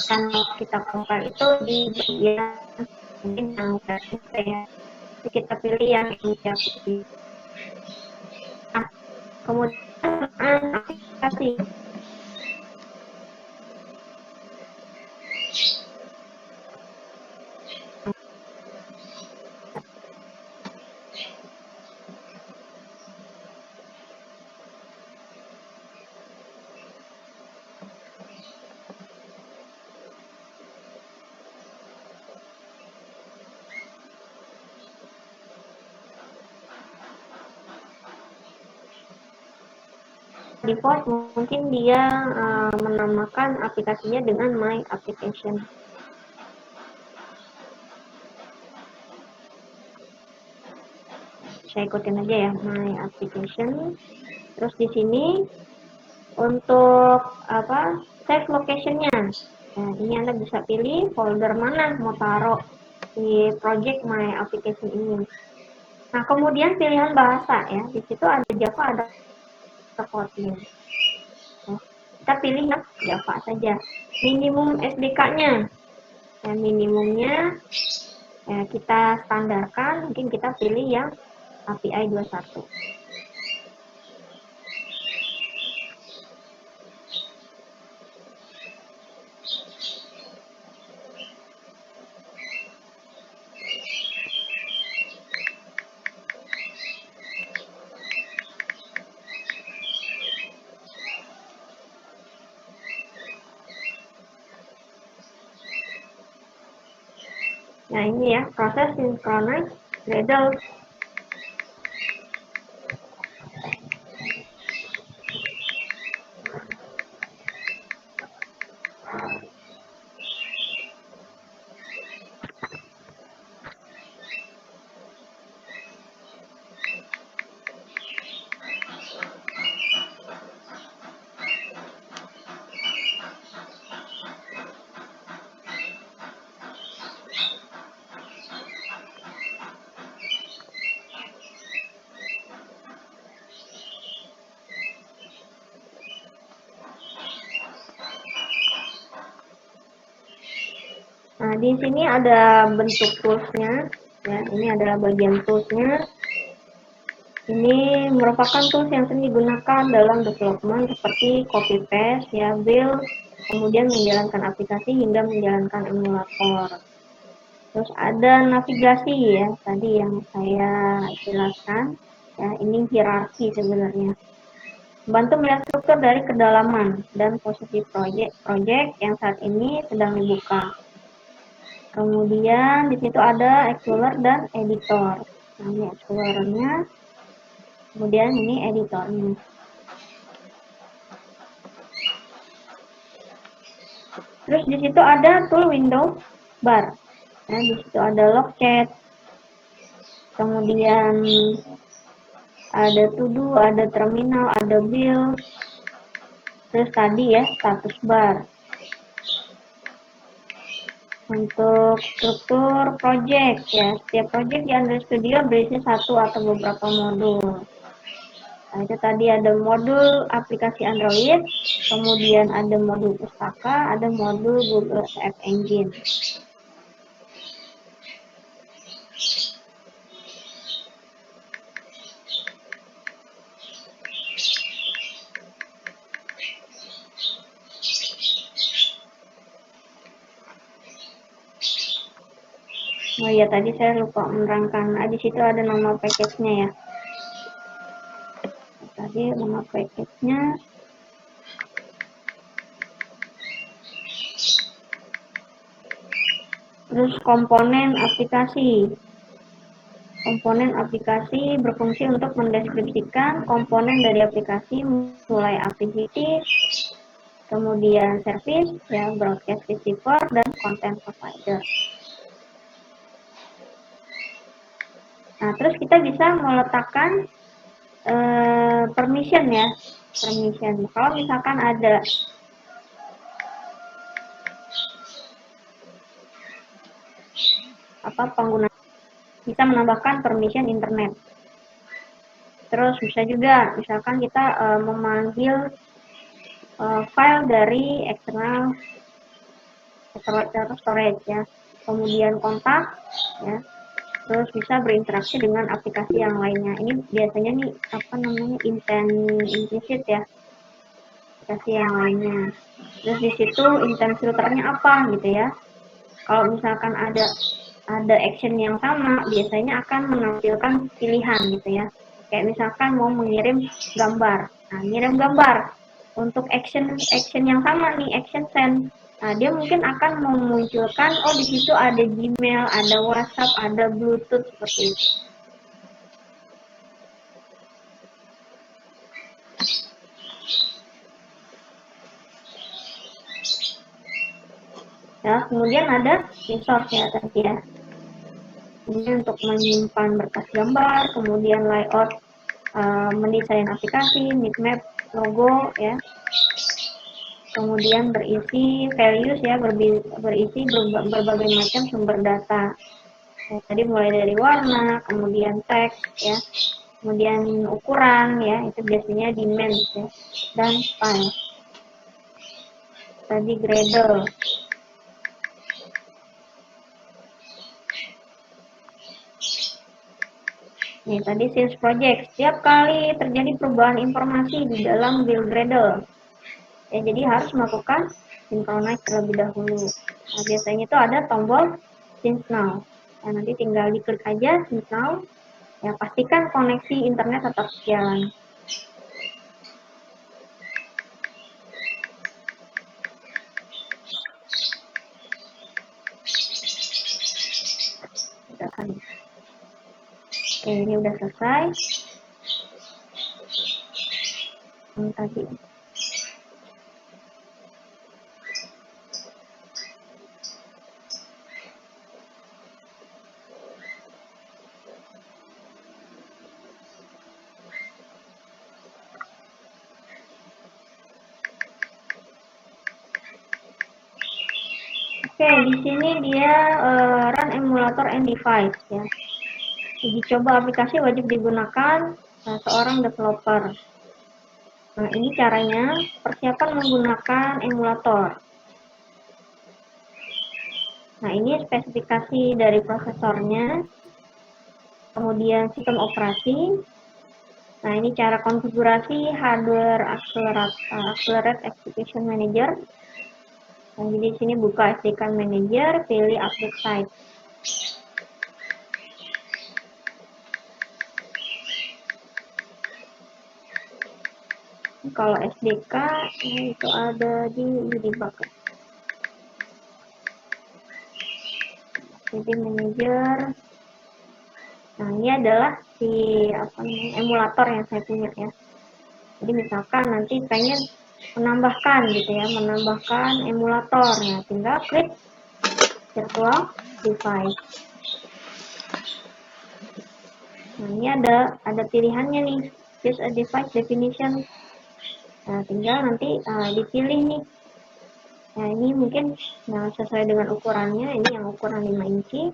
Karena kita compare itu di bagian mungkin yang versi ya. Jadi kita pilih yang inisiatif. Nah, kemudian aplikasi. Default mungkin dia menamakan aplikasinya dengan My Application. Saya ikutin aja ya, My Application. Terus di sini untuk save location-nya. Nah, ini Anda bisa pilih folder mana mau taruh di project My Application ini. Nah, kemudian pilihan bahasa ya. Di situ ada Java, ada Kotlin. Nah, kita pilih yang Java saja. Minimum SDK-nya. Ya, minimumnya ya, kita standarkan, mungkin kita pilih yang API 21. Nah, ini ya, proses synchronize Gradle. Nah, di sini ada bentuk toolsnya. Ya, ini adalah bagian toolsnya. Ini merupakan tools yang sering digunakan dalam development seperti copy paste, ya, build, kemudian menjalankan aplikasi hingga menjalankan emulator. Terus ada navigasi ya, tadi yang saya jelaskan. Ya, ini hierarki sebenarnya. Membantu melihat struktur dari kedalaman dan posisi project yang saat ini sedang dibuka. Kemudian di situ ada explorer dan editor. Nah, ini explorernya. Kemudian ini editornya. Terus di situ ada tool window bar. Nah, di situ ada log chat. Kemudian ada to do, ada terminal, ada build. Terus tadi ya status bar. Untuk struktur project ya, setiap project di Android Studio berisi satu atau beberapa modul. Nah, itu tadi ada modul aplikasi Android, kemudian ada modul pustaka, ada modul Google App Engine. Oh iya, tadi saya lupa menerangkan. Nah, di situ ada nama package-nya ya. Tadi nama package-nya. Terus komponen aplikasi. Komponen aplikasi berfungsi untuk mendeskripsikan komponen dari aplikasi mulai activity, kemudian service, ya, broadcast receiver, dan content provider. Nah, terus kita bisa meletakkan permission ya, permission. Kalau misalkan ada pengguna bisa menambahkan permission internet. Terus bisa juga misalkan kita memanggil file dari eksternal storage ya. Kemudian kontak ya. Terus bisa berinteraksi dengan aplikasi yang lainnya. Ini biasanya nih apa namanya implicit ya, aplikasi yang lainnya. Terus di situ intent filternya apa gitu ya. Kalau misalkan ada action yang sama, biasanya akan menampilkan pilihan gitu ya. Kayak misalkan mau mengirim gambar. Nah, ngirim gambar untuk action yang sama nih, action send. Nah, dia mungkin akan memunculkan, oh di situ ada Gmail, ada WhatsApp, ada Bluetooth seperti itu. Ya, kemudian ada resource ya tadi ya. Kemudian untuk menyimpan berkas gambar, kemudian layout, mendesain aplikasi, map, logo ya. Kemudian berisi values ya, berisi berbagai macam sumber data. Ya, tadi mulai dari warna, kemudian teks ya, kemudian ukuran ya, itu biasanya dimension ya, dan style. Tadi Gradle. Nih, tadi sales project. Setiap kali terjadi perubahan informasi di dalam build Gradle, ya, jadi harus melakukan synchronize terlebih dahulu. Nah, biasanya itu ada tombol sync now. Nah, nanti tinggal diklik aja sync now. Ya, pastikan koneksi internet tetap jalan. Oke, ini udah selesai. Tadi. Oke, di sini dia run emulator and device ya. Uji coba aplikasi wajib digunakan seorang developer. Nah, ini caranya persiapan menggunakan emulator. Nah, ini spesifikasi dari prosesornya, kemudian sistem operasi. Nah, ini cara konfigurasi hardware accelerate execution manager. Nah, jadi di sini buka SDK manager, pilih update site. Kalau SDK itu ada di debug. Jadi manager. Nah, ini adalah si emulator yang saya punya ya. Jadi misalkan nanti pengen menambahkan gitu ya, menambahkan emulator ya, tinggal klik virtual device. Nah, ini ada pilihannya nih, choose a device definition. Nah, tinggal nanti dipilih nih. Nah, ini mungkin sesuai dengan ukurannya, ini yang ukuran 5 inci.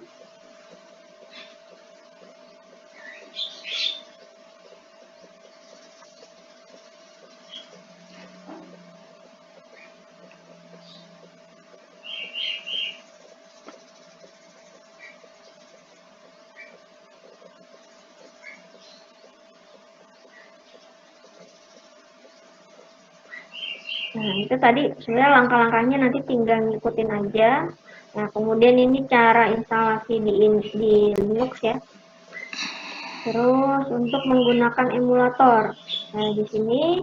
Nah, itu tadi sebenarnya langkah-langkahnya nanti tinggal ngikutin aja. Nah, kemudian ini cara instalasi di Linux ya. Terus untuk menggunakan emulator. Nah, di sini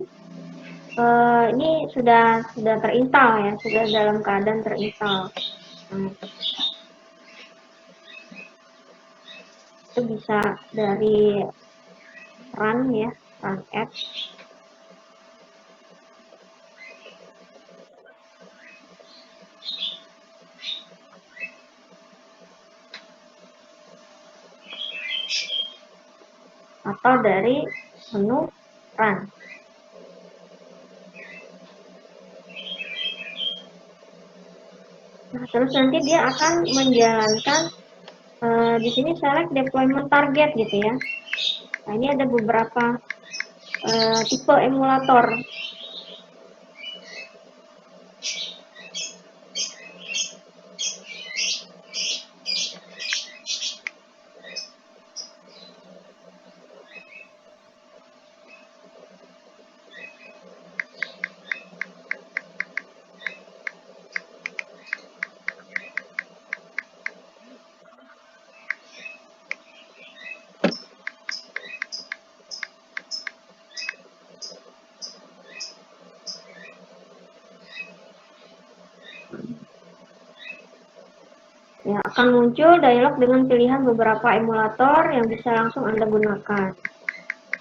ini sudah terinstall ya, sudah dalam keadaan terinstall. Nah, itu bisa dari run ya, run app. Atau dari menu run. Nah, terus nanti dia akan menjalankan di sini select deployment target gitu ya. Nah, ini ada beberapa tipe emulator. Ya, akan muncul dialog dengan pilihan beberapa emulator yang bisa langsung Anda gunakan.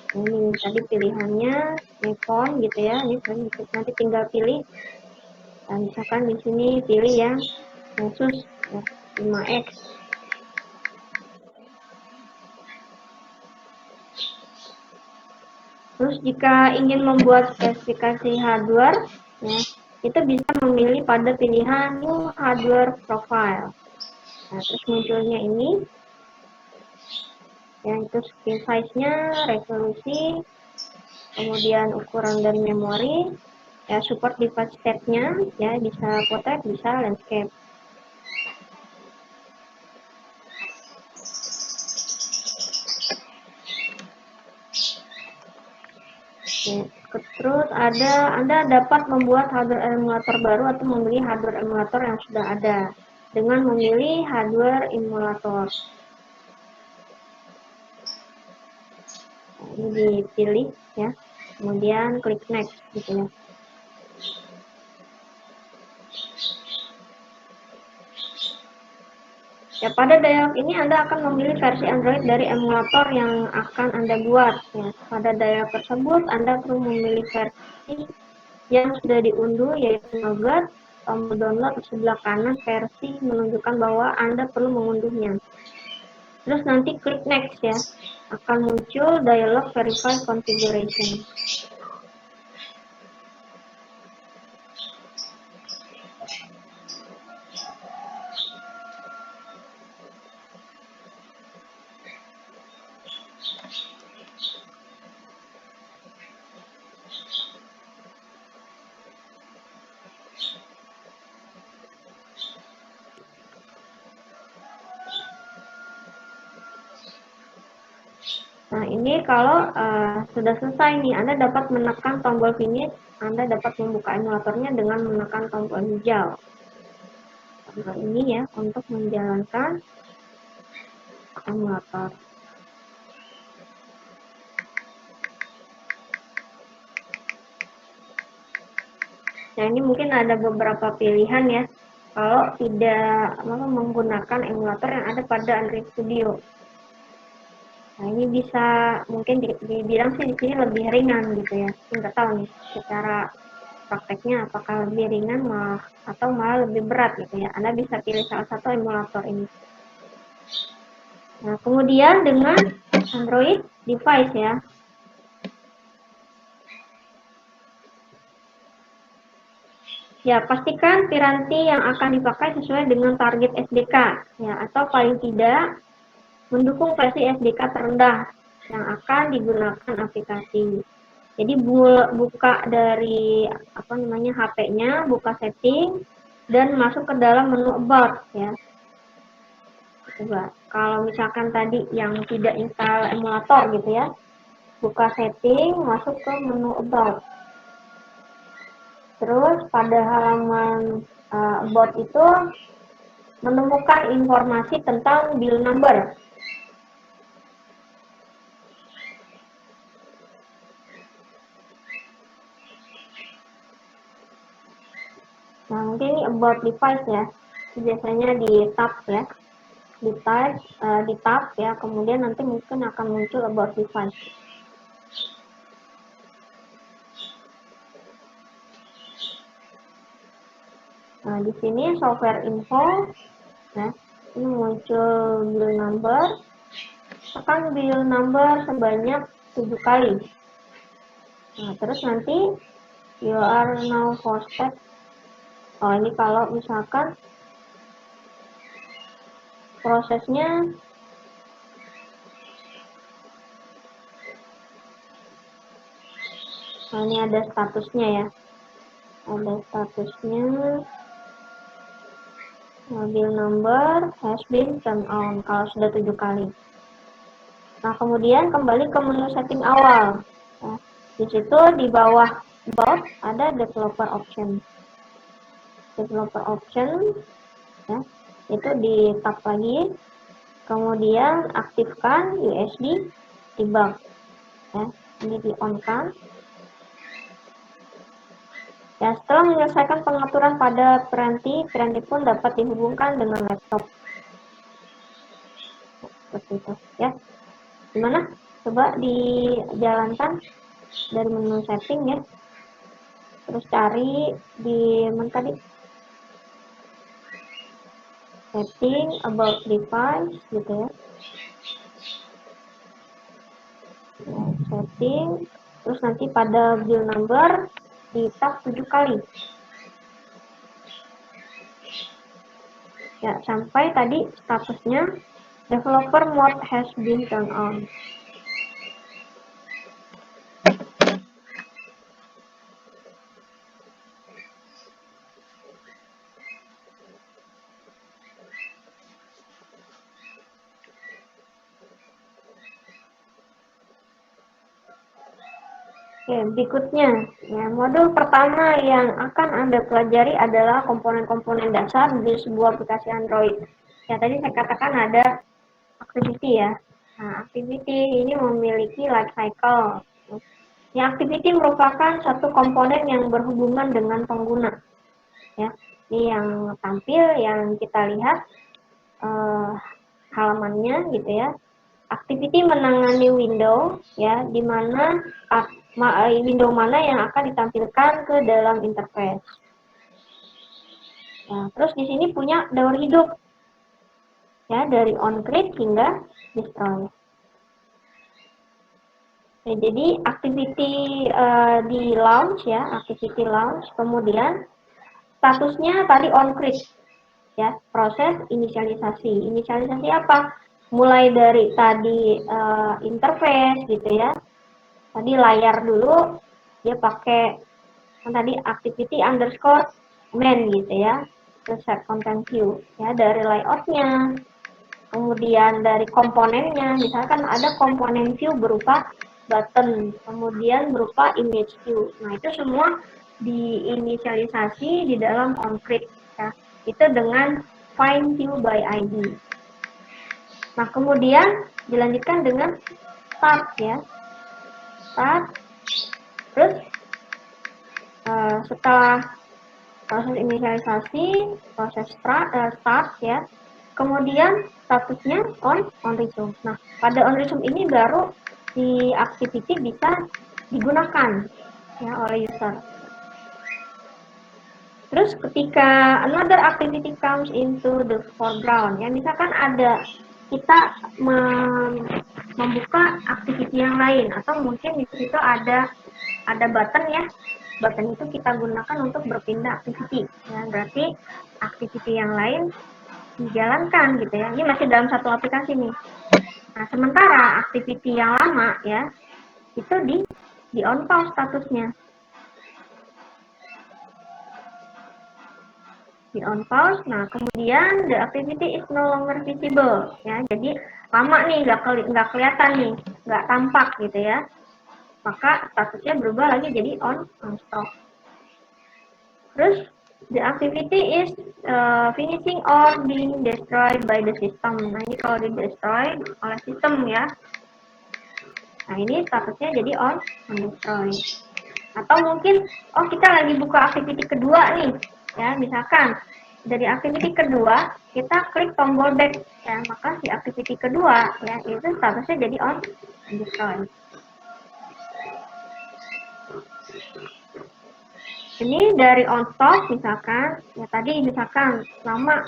Ini tadi pilihannya iPhone gitu ya. Ini nanti tinggal pilih. Nah, misalkan di sini pilih yang Asus ya, 5X. Terus jika ingin membuat spesifikasi hardware, ya, itu bisa memilih pada pilihan New Hardware Profile. Nah, terus munculnya ini, yang itu screen size-nya, resolusi, kemudian ukuran dan memori, ya support device state-nya, ya bisa portrait, bisa landscape. Terus Anda dapat membuat hardware emulator baru atau memilih hardware emulator yang sudah ada dengan memilih hardware emulator. Nah, ini dipilih ya, kemudian klik next gitu ya. Ya, pada dialog ini Anda akan memilih versi Android dari emulator yang akan Anda buat. Ya. Pada dialog tersebut, Anda perlu memilih versi yang sudah diunduh, yaitu Nougat. Tombol download di sebelah kanan versi menunjukkan bahwa Anda perlu mengunduhnya. Terus nanti klik next ya. Akan muncul dialog verify configuration. Nah, ini kalau sudah selesai nih, Anda dapat menekan tombol finish, Anda dapat membuka emulatornya dengan menekan tombol hijau. Tombol ini ya, untuk menjalankan emulator. Nah, ini mungkin ada beberapa pilihan ya, kalau tidak menggunakan emulator yang ada pada Android Studio. Nah, ini bisa mungkin dibilang sih di sini lebih ringan gitu ya. Nggak tahu nih secara prakteknya apakah lebih ringan atau malah lebih berat gitu ya. Anda bisa pilih salah satu emulator ini. Nah, kemudian dengan Android device ya. Ya, pastikan piranti yang akan dipakai sesuai dengan target SDK ya, atau paling tidak mendukung versi SDK terendah yang akan digunakan aplikasi. Jadi buka dari HP-nya, buka setting dan masuk ke dalam menu about ya. Coba kalau misalkan tadi yang tidak install emulator gitu ya, buka setting, masuk ke menu about. Terus pada halaman about itu menemukan informasi tentang build number. Nah, mungkin ini about device ya. Biasanya di tab ya. Di tab ya, kemudian nanti mungkin akan muncul about device. Nah, di sini software info ya. Ini muncul build number. Tekan build number sebanyak 7 kali. Nah, terus nanti you are now hosted. Oh, ini kalau misalkan prosesnya nah, ini ada statusnya ya. Ada statusnya build number has been turned on kalau sudah 7 kali. Nah, kemudian kembali ke menu setting awal. Nah, di situ di bawah about ada developer option. Developer option ya, itu di tab lagi. Kemudian aktifkan USB debug. Ya, ini di on kan. Ya, setelah menyelesaikan pengaturan pada piranti pun dapat dihubungkan dengan laptop. Seperti itu, ya. Gimana? Coba dijalankan dari menu setting ya. Terus cari di mana tadi? Setting, about device gitu ya. Setting, terus nanti pada build number di tab 7 kali. Ya, sampai tadi statusnya developer mode has been turned on. Oke, berikutnya, ya, modul pertama yang akan Anda pelajari adalah komponen-komponen dasar di sebuah aplikasi Android. Ya, tadi saya katakan ada activity ya. Nah, activity ini memiliki life cycle. Ya, activity merupakan satu komponen yang berhubungan dengan pengguna. Ya, ini yang tampil, yang kita lihat halamannya gitu ya. Activity menangani window ya, di mana window mana yang akan ditampilkan ke dalam interface. Nah, terus di sini punya daur hidup ya, dari on create hingga destroy. Nah, jadi activity di launch ya, activity launch, kemudian statusnya tadi on create ya, proses inisialisasi. Inisialisasi apa? Mulai dari tadi interface gitu ya. Tadi layar dulu dia pakai tadi activity underscore main gitu ya, terus set content view ya, dari layoutnya, kemudian dari komponennya, misalkan ada komponen view berupa button, kemudian berupa image view. Nah, itu semua diinisialisasi di dalam onCreate ya, itu dengan find view by ID. Nah, kemudian dilanjutkan dengan start ya, start, terus setelah proses inisialisasi, proses start ya, kemudian statusnya on resume. Nah, pada on resume ini baru si activity bisa digunakan ya oleh user. Terus ketika another activity comes into the foreground ya, misalkan ada kita membuka activity yang lain, atau mungkin di situ ada button ya, button itu kita gunakan untuk berpindah activity ya, berarti activity yang lain dijalankan gitu ya, ini masih dalam satu aplikasi nih. Nah, sementara activity yang lama ya itu di on pause statusnya, di on pause. Nah, kemudian the activity is no longer visible ya, jadi lama nih nggak kelihatan nih, nggak tampak gitu ya, maka statusnya berubah lagi jadi on stop. Terus the activity is finishing or being destroyed by the system. Nah, ini kalau di destroy oleh sistem ya, nah ini statusnya jadi on destroy. Atau mungkin kita lagi buka activity kedua nih ya, misalkan dari activity kedua kita klik tombol back ya, maka si activity kedua ya itu statusnya jadi on destroy. Ini dari on stop misalkan ya, tadi misalkan lama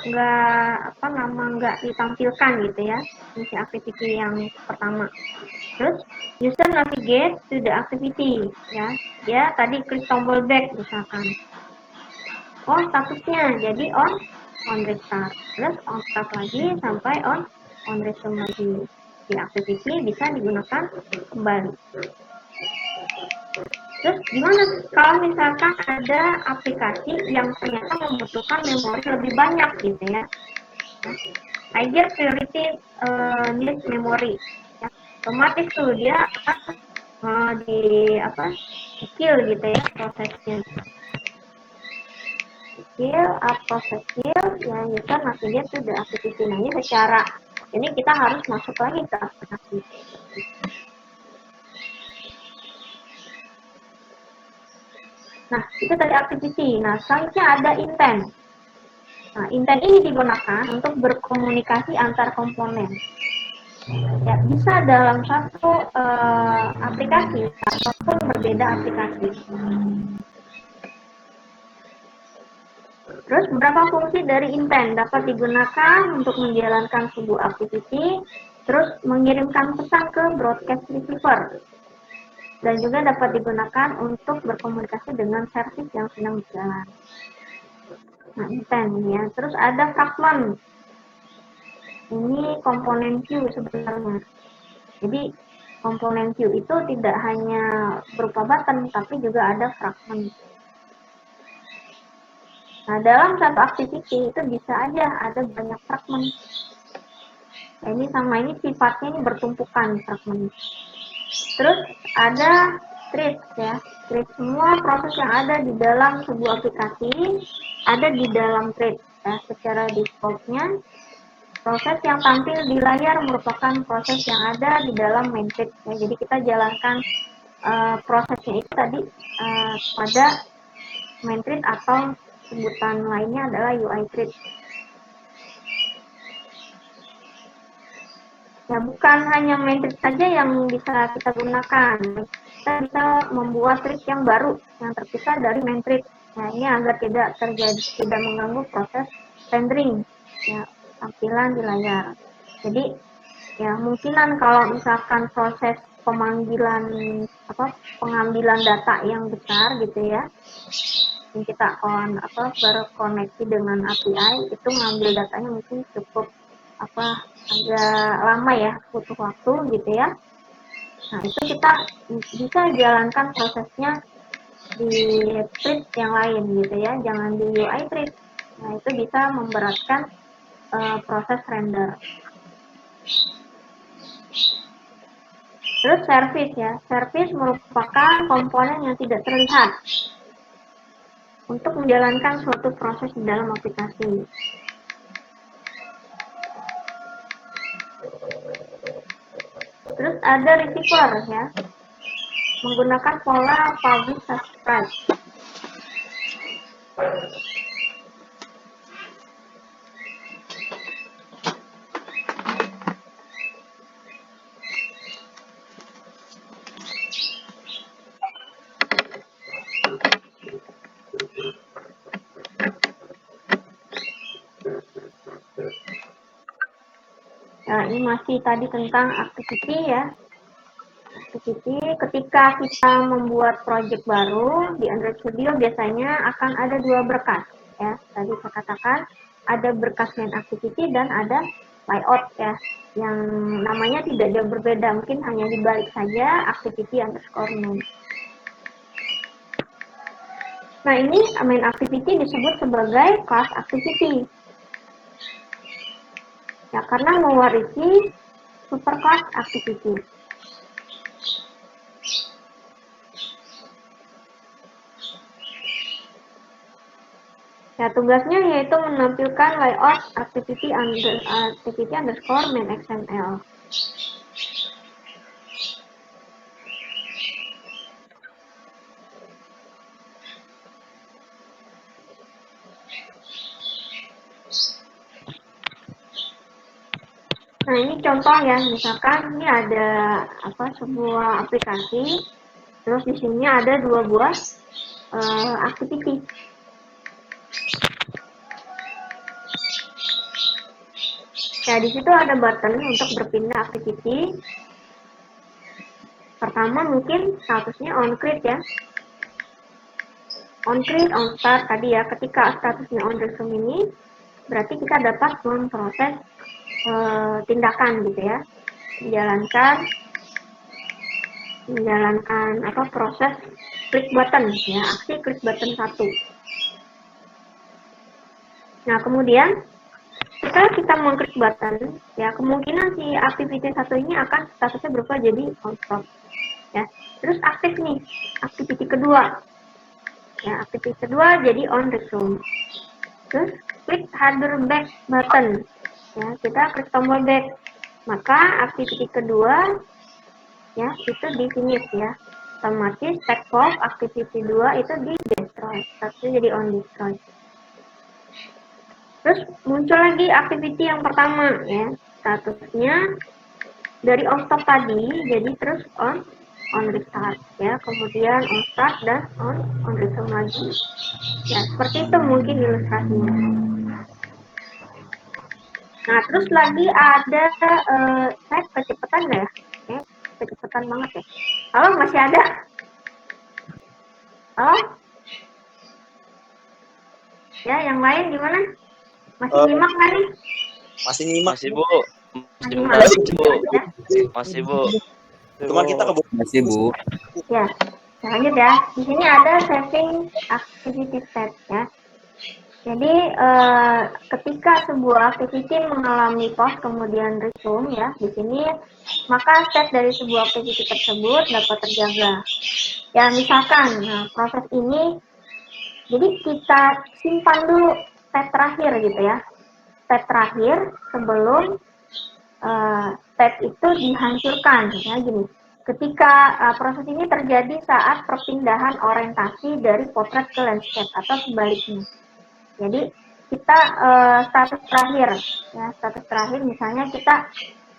nggak ditampilkan gitu ya, ini si activity yang pertama. Terus user navigate to the activity ya, dia tadi klik tombol back misalkan, statusnya jadi on restart, terus on start lagi sampai on resume lagi, di activity bisa digunakan kembali. Terus gimana kalau misalkan ada aplikasi yang ternyata membutuhkan memori lebih banyak gitu ya, higher priority needs memory ya, otomatis tuh dia di kill gitu ya prosesnya, proses kill yang user navigate to the activity. Nah, ini secara ini kita harus masuk lagi ke aplikasi. Nah, itu tadi activity. Nah, selanjutnya ada intent. Nah, intent ini digunakan untuk berkomunikasi antar komponen. Ya, bisa dalam satu aplikasi ataupun berbeda aplikasi. Terus beberapa fungsi dari intent dapat digunakan untuk menjalankan sebuah activity, terus mengirimkan pesan ke broadcast receiver, dan juga dapat digunakan untuk berkomunikasi dengan service yang sedang berjalan. Nah, intent ya. Terus ada fragment. Ini komponen queue sebenarnya. Jadi komponen queue itu tidak hanya berupa button, tapi juga ada fragment. Nah, dalam satu activity itu bisa aja ada banyak fragment. Nah, ini sifatnya ini bertumpukan fragment. Terus ada thread ya. Thread, semua proses yang ada di dalam sebuah aplikasi ada di dalam thread. Ya, secara defaultnya proses yang tampil di layar merupakan proses yang ada di dalam main thread. Ya, jadi kita jalankan prosesnya itu tadi pada main thread atau sebutan lainnya adalah UI thread. Ya, bukan hanya main thread saja yang bisa kita gunakan. Kita bisa membuat thread yang baru yang terpisah dari main thread. Nah, ini agar tidak mengganggu proses rendering ya, tampilan di layar. Jadi ya mungkinan kalau misalkan proses pengambilan data yang besar gitu ya, yang kita berkoneksi dengan API, itu ngambil datanya mungkin cukup agak lama ya, butuh waktu gitu ya. Nah, itu kita bisa jalankan prosesnya di thread yang lain gitu ya, jangan di UI thread. Nah, itu bisa memberatkan proses render. Terus service ya, service merupakan komponen yang tidak terlihat untuk menjalankan suatu proses di dalam aplikasi. Terus ada receiver ya, menggunakan pola publish subscribe. Nah, ini masih tadi tentang activity ya. Activity, ketika kita membuat project baru di Android Studio biasanya akan ada dua berkas ya. Tadi saya katakan ada berkas main activity dan ada layout ya, yang namanya tidak jauh berbeda, mungkin hanya dibalik saja activity_main. Nah, ini main activity disebut sebagai class activity ya, karena mewarisi superclass activity. Ya, tugasnya yaitu menampilkan layout activity_main XML. Nah, ini contoh ya, misalkan ini ada sebuah aplikasi, terus di sini ada dua buah activity. Ya, di situ ada button untuk berpindah activity. Pertama mungkin statusnya on create ya. On create, on start tadi ya, ketika statusnya on resume ini, berarti kita dapat memproses tindakan gitu ya, menjalankan proses klik button ya, aksi klik button 1. Nah, kemudian setelah kita mengklik button ya, kemungkinan si activity 1 ini akan statusnya berubah jadi on stop ya. Terus aktif nih activity kedua ya, activity kedua jadi on resume. Terus klik harder back button ya, kita klik tombol back, maka activity kedua ya itu di finish ya. otomatis tag box activity 2 itu di destroy, statusnya jadi on destroy. Terus muncul lagi activity yang pertama ya, statusnya dari on stop tadi jadi terus on restart ya, kemudian on start dan on resume lagi ya, seperti itu mungkin ilustrasinya. Nah terus lagi ada saya kecepatan ya, kecepatan banget ya. Halo, masih ada? Halo? Ya, yang lain gimana? Masih nyimak nggak nih? Masih nyimak. Masih, Bu. Masih Bu. ya? Masih, Bu. Cuman kita ke Masih, Bu. Ya, lanjut ya. Di sini ada saving activity state ya. Jadi ketika sebuah activity mengalami pause kemudian resume ya, di sini maka state dari sebuah activity tersebut dapat terjaga. Ya misalkan, nah, proses ini, jadi kita simpan dulu state terakhir gitu ya. State terakhir sebelum state itu dihancurkan, ya gini. Ketika proses ini terjadi saat perpindahan orientasi dari potret ke landscape atau sebaliknya. Jadi kita status terakhir, ya status terakhir misalnya kita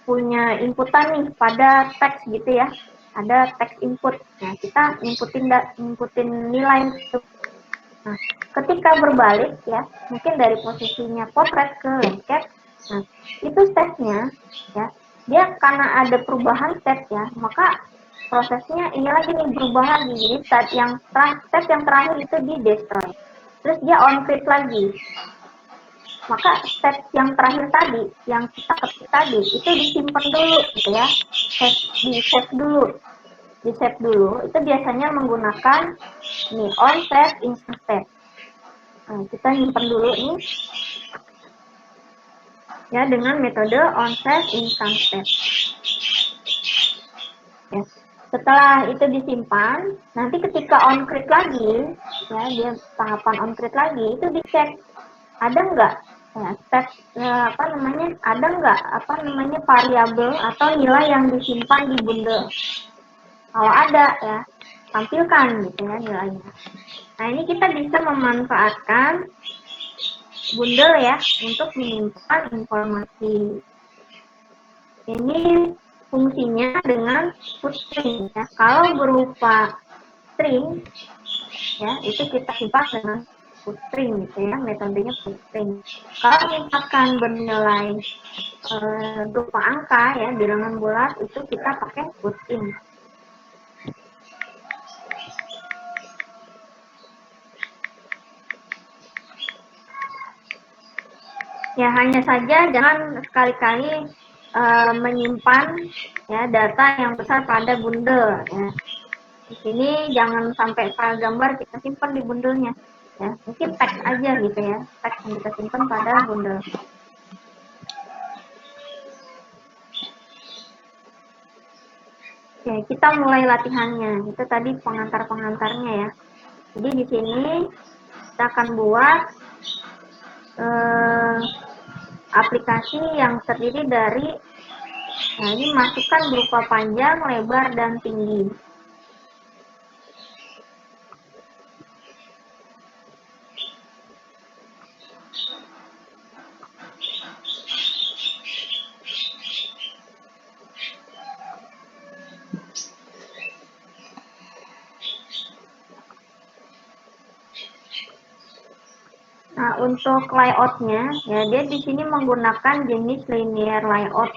punya inputan nih pada teks gitu ya, ada teks input. Nah kita inputin nilai itu. Nah ketika berbalik ya, mungkin dari posisinya potret ke landscape, nah itu state-nya ya, dia karena ada perubahan state ya, maka prosesnya ini lagi nih berubah lagi. Jadi state yang terakhir itu di destroy. Terus dia on create lagi. Maka step yang terakhir tadi, yang kita ketik tadi, itu disimpan dulu gitu ya. Di save dulu. Itu biasanya menggunakan nih on save instant save. Nah, kita simpan dulu nih. Ya, dengan metode on save instant save. Ya. Setelah itu disimpan, nanti ketika on create lagi, ya dia tahapan on create lagi, itu dicek ada nggak ya, step ada nggak variabel atau nilai yang disimpan di bundle. Kalau ada ya tampilkan gitu ya nilainya. Nah ini kita bisa memanfaatkan bundle ya untuk menyimpan informasi. Ini fungsinya dengan string ya. Kalau berupa string ya itu kita simpan dengan string gitu ya, metodenya string. Kalau misalkan bernilai berupa angka ya, bilangan bulat, itu kita pakai putin. Ya hanya saja jangan sekali-kali menyimpan ya data yang besar pada bundle ya. Di sini jangan sampai file gambar kita simpan di bundlenya. Ya, mungkin teks aja gitu ya, teks yang kita simpan pada bundle. Oke, kita mulai latihannya. Itu tadi pengantar-pengantarnya ya. Jadi di sini kita akan buat aplikasi yang terdiri dari, nah ini masukan berupa panjang, lebar, dan tinggi. Nah, untuk layoutnya, ya dia di sini menggunakan jenis linear layout.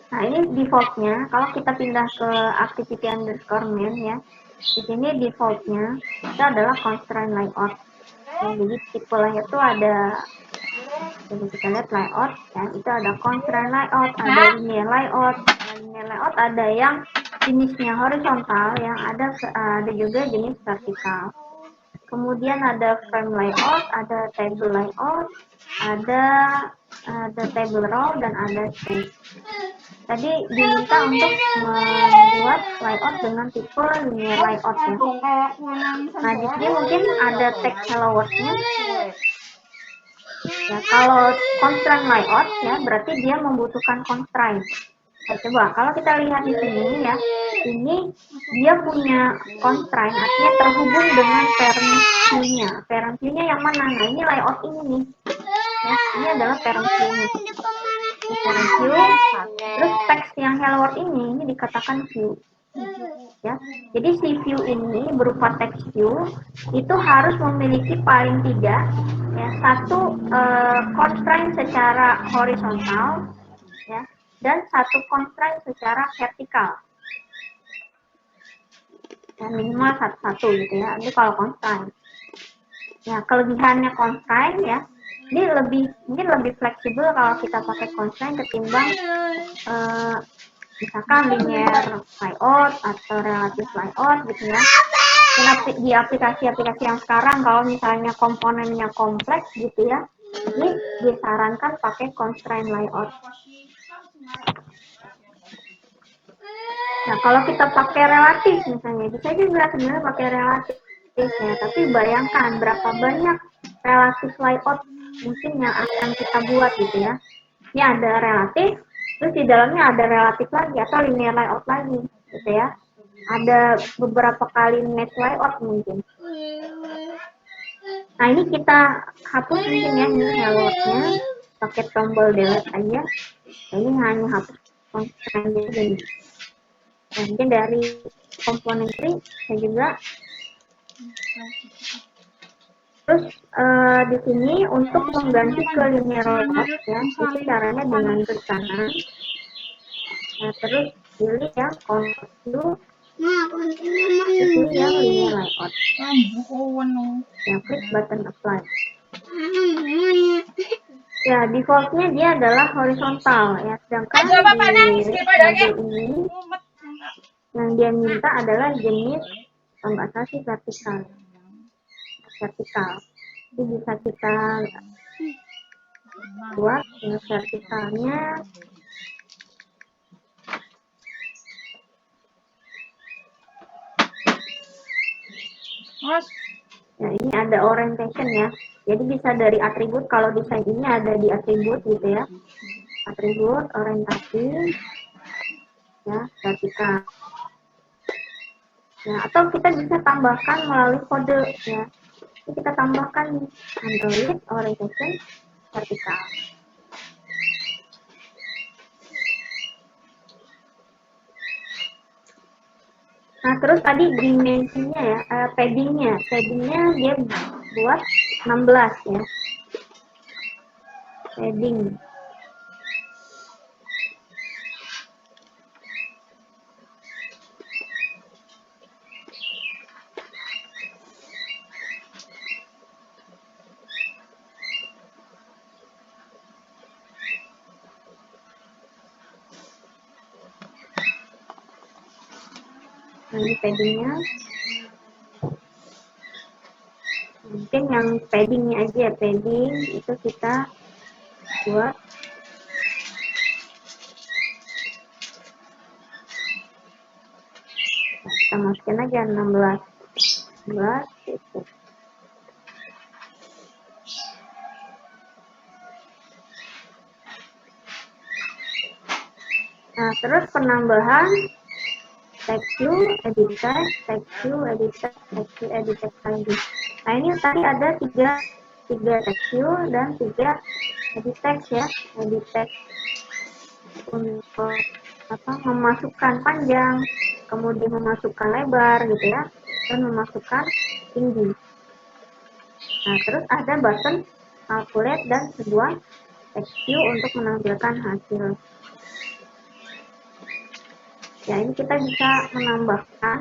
Nah, ini defaultnya. Kalau kita pindah ke activity underscore main ya, di sini defaultnya itu adalah constraint layout. Ya, jadi tipe layout itu ada, jadi kita lihat layout, ya itu ada constraint layout, ada linear layout. Linear layout ada yang jenisnya horizontal, yang ada juga jenis vertikal. Kemudian ada frame layout, ada table layout, ada table row, dan ada space. Tadi diminta untuk membuat layout dengan tipe linear layout ya. Nah di sini mungkin ada text hello world-nya. Ya, kalau constraint layout ya berarti dia membutuhkan constraint. Nah, coba kalau kita lihat di sini ya, ini dia punya constraint, artinya terhubung dengan parent view-nya. Parent view-nya yang mana? Nah, ini layout ini nih. Ya, ini adalah parent view-nya. Ini parent view, terus teks yang hello world ini dikatakan view. Ya, jadi si view ini berupa text view itu harus memiliki paling tidak ya satu constraint secara horizontal ya dan satu constraint secara vertikal. Ya, minimal satu gitu ya. Ini kalau constraint. Ya, kelebihannya constraint ya, ini mungkin lebih fleksibel kalau kita pakai constraint ketimbang misalkan linear layout atau relative layout gitu ya. Di aplikasi-aplikasi yang sekarang kalau misalnya komponennya kompleks gitu ya, ini disarankan pakai constraint layout. Nah, kalau kita pakai relatif misalnya, bisa juga sebenarnya pakai relatif ya, tapi bayangkan berapa banyak relatif layout mungkin yang akan kita buat gitu ya. Ini ada relatif, terus di dalamnya ada relatif lagi atau linear layout lagi gitu ya. Ada beberapa kali mesh layout mungkin. Nah, ini kita hapus mungkin ya, ini hello-nya pakai tombol delete aja. Nah, ini hanya hapus constraint ini. Nah, mungkin dari komponen tree saya juga. Terus di sini untuk mengganti ke linear layout ya, itu caranya dengan klik kanan. Nah, terus pilih ya convert to pilih yang linear layout. Ya, klik button apply. Ya, defaultnya dia adalah horizontal ya, sedangkan di mode ini yang dia minta adalah jenis nggak salah sih vertikal. Jadi bisa kita buat ya, vertikalnya. Nah, ini ada orientation ya. Jadi bisa dari atribut, kalau desain ini ada di atribut gitu ya. Atribut, orientasi, ya, vertikal. Ya, atau kita bisa tambahkan melalui kode ya. Jadi kita tambahkan Android orientation vertikal. Nah, terus tadi dimensinya ya, paddingnya dia buat 16 ya. Padding. Nah, ini paddingnya. Mungkin yang paddingnya aja, padding itu kita buat kita masukin aja 16 gitu. Nah, terus penambahan text view, edit text, text view, edit text, text view, edit text lagi. Nah, ini tadi ada tiga text view dan 3 edit text ya. Edit text untuk memasukkan panjang, kemudian memasukkan lebar gitu ya, dan memasukkan tinggi. Nah, terus ada button calculate dan sebuah text view untuk menampilkan hasil. Ya, ini kita bisa menambahkan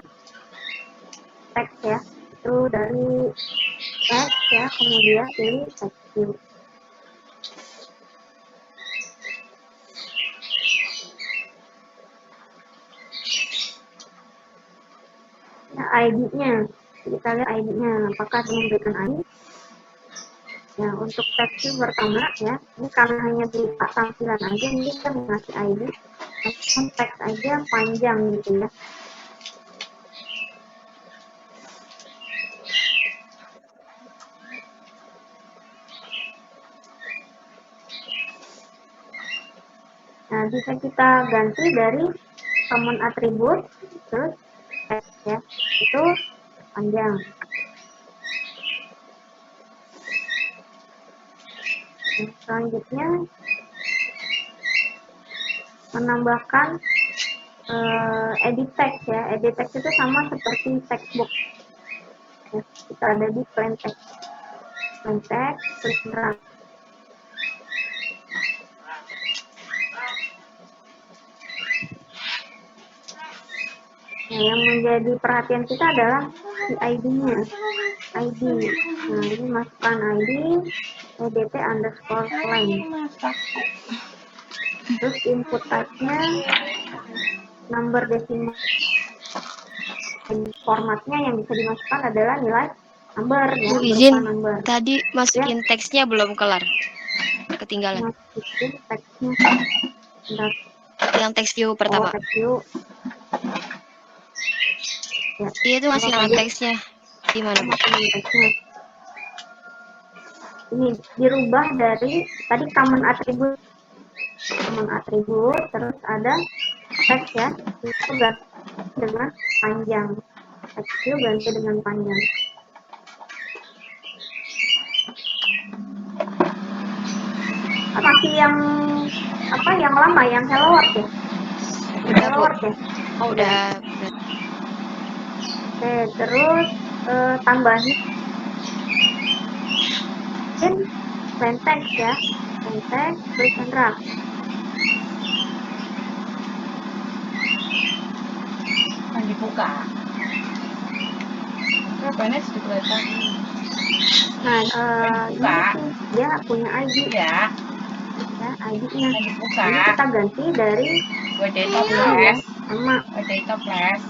teks ya, itu dari teks ya, kemudian pilih text view. Nah, ID-nya, kita lihat ID-nya, apakah memberikan ID. Ya, untuk teks view pertama ya, ini karena hanya berupa tampilan aja, ini kita mengasih ID, langsung teks aja panjang gitu ya. bisa kita ganti dari common attribute terus text ya, itu panjang. Selanjutnya menambahkan edit text ya. Edit text itu sama seperti textbook. Ya, kita ada di plain text. Plain text, tulis terang. Nah, yang menjadi perhatian kita adalah si ID-nya. ID. Nah, ini masukkan ID EDT_plain. Terus input type-nya number decimal. Formatnya yang bisa dimasukkan adalah nilai number ya, Bu izin, berupa number. tadi masukin teksnya belum kelar. Ketinggalan. Masukin teksnya. Bentar. Yang teks view pertama. Text view. Ya, Iya itu masih apa non aja? teksnya. Gimana Bu? Masih teksnya. Ini dirubah dari tadi common attribute, terus ada teks ya, itu ganti dengan panjang. Teks view ganti dengan panjang. Masih yang apa yang lama, yang hello world ya? Udah Hello Bu. world ya? Oh udah. Oke, terus tambahin plain text ya, plain text, tulis and wrap. Dibuka. Berapanya sudah kelihatan? Nah, Buka. ini dia punya ID Ya, ya, ID-nya. dibuka. Ini kita ganti dari Data ID ya, flash. sama. Data flash.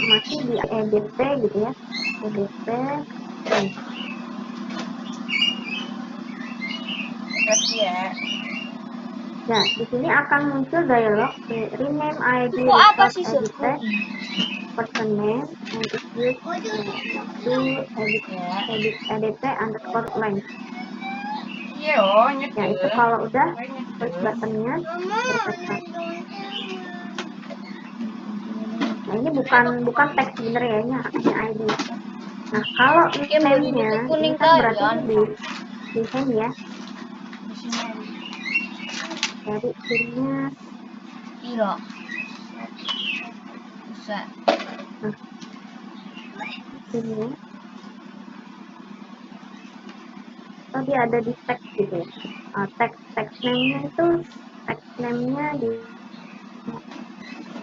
Masih di EDT gitu ya, EDT. Terus ya. Ya, di sini akan muncul dialog rename ID Itu apa record sih edited person name and is used to edit EDT_line. Iya, oh, Ya, nyedek. itu kalau udah Nyedek. klik buttonnya terus tekan. Nah, ini bukan teks sebenarnya, ini hanya ID. Nah, kalau name-nya ini kan berarti ini di sini ya. Dari sininya Iya. Bisa. sini ya. Oh, dia ada di teks gitu ya. Teks name-nya itu teks name-nya di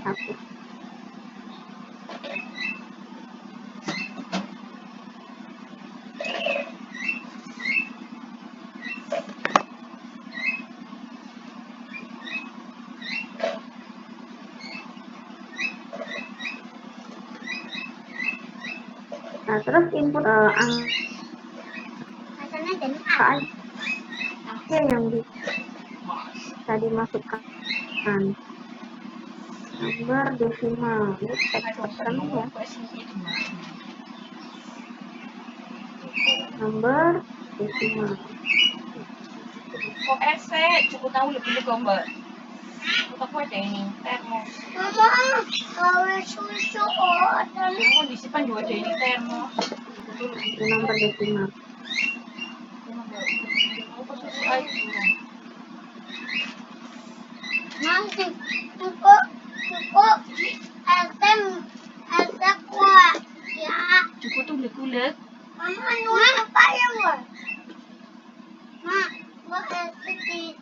satu. Nah, terus input angka aja yang bisa dimasukkan. Number desimal, ini teks person ya. Number desimal. Kok ese, cukup tahu lebih kok mbak. Aku ada ini termos. Mama, kalau susu dan Aku disimpan juga ada ini termos. Ini nomor desimal. Aku susu aja. nanti cukup SM kuat ya. Cukup tuh lek-lek. Mama nuan apa ya buat? Mak, buat di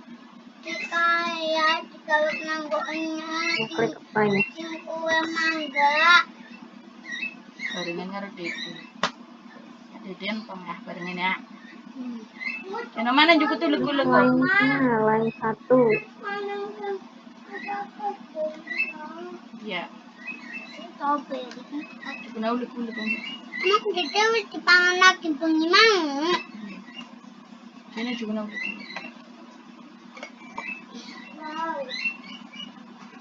kaya di kalau nanggoknya Mau klik apa ya? yang kue mangga. Barengannya ada itu. Ada den pengah barengan ya. Yang mana juga tuh lek-lek kok. Line 1. Iya. Strawberry. Cukup tahu lek-lek kok. Anak kita mesti pangan lagi bunyi mau. Ini juga tahu lek-lek.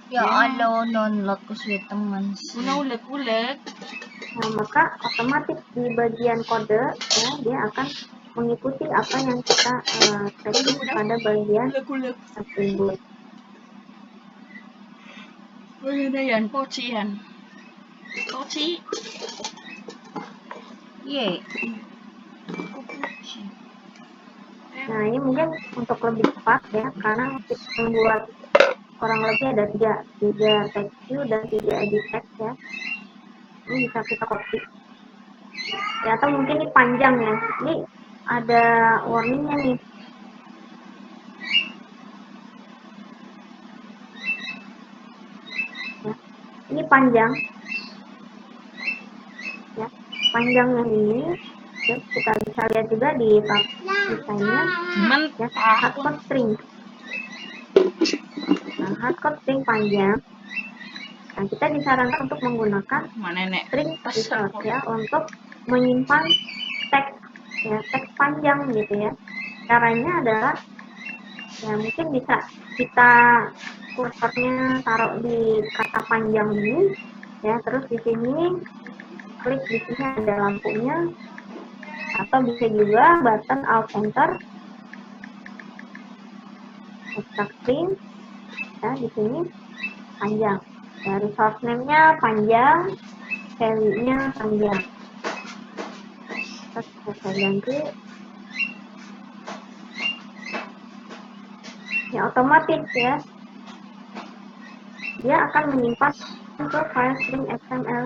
Ya Allah, non-lock ko sweet teman. Una ulek-ulek. Nah, maka otomatis di bagian kode ya dia akan mengikuti apa yang kita setting pada bagian atribut. Ini yan, poci yan. Poci. Ye. Nah, ini mungkin untuk lebih cepat ya, karena kita membuat kurang lebih ada tiga text view dan 3 edit text ya. Ini bisa kita copy. Ya, atau mungkin ini panjang ya. Ini ada warningnya nih. Ya, ini panjang. Ya, panjang yang ini. Terus kita bisa lihat juga di tab desainnya. Ya, hardcode string. Nah, hardcode string panjang. Nah, kita disarankan untuk menggunakan string resource ya untuk menyimpan teks ya, teks panjang gitu ya. Caranya adalah ya mungkin bisa kita kursornya taruh di kata panjang ini ya, terus di sini klik di sini ada lampunya, atau bisa juga button alt enter extract string ya, di sini panjang ya, resource name-nya panjang, value-nya panjang. Terus saya ganti ya, otomatis ya dia akan menyimpan ke file string XML.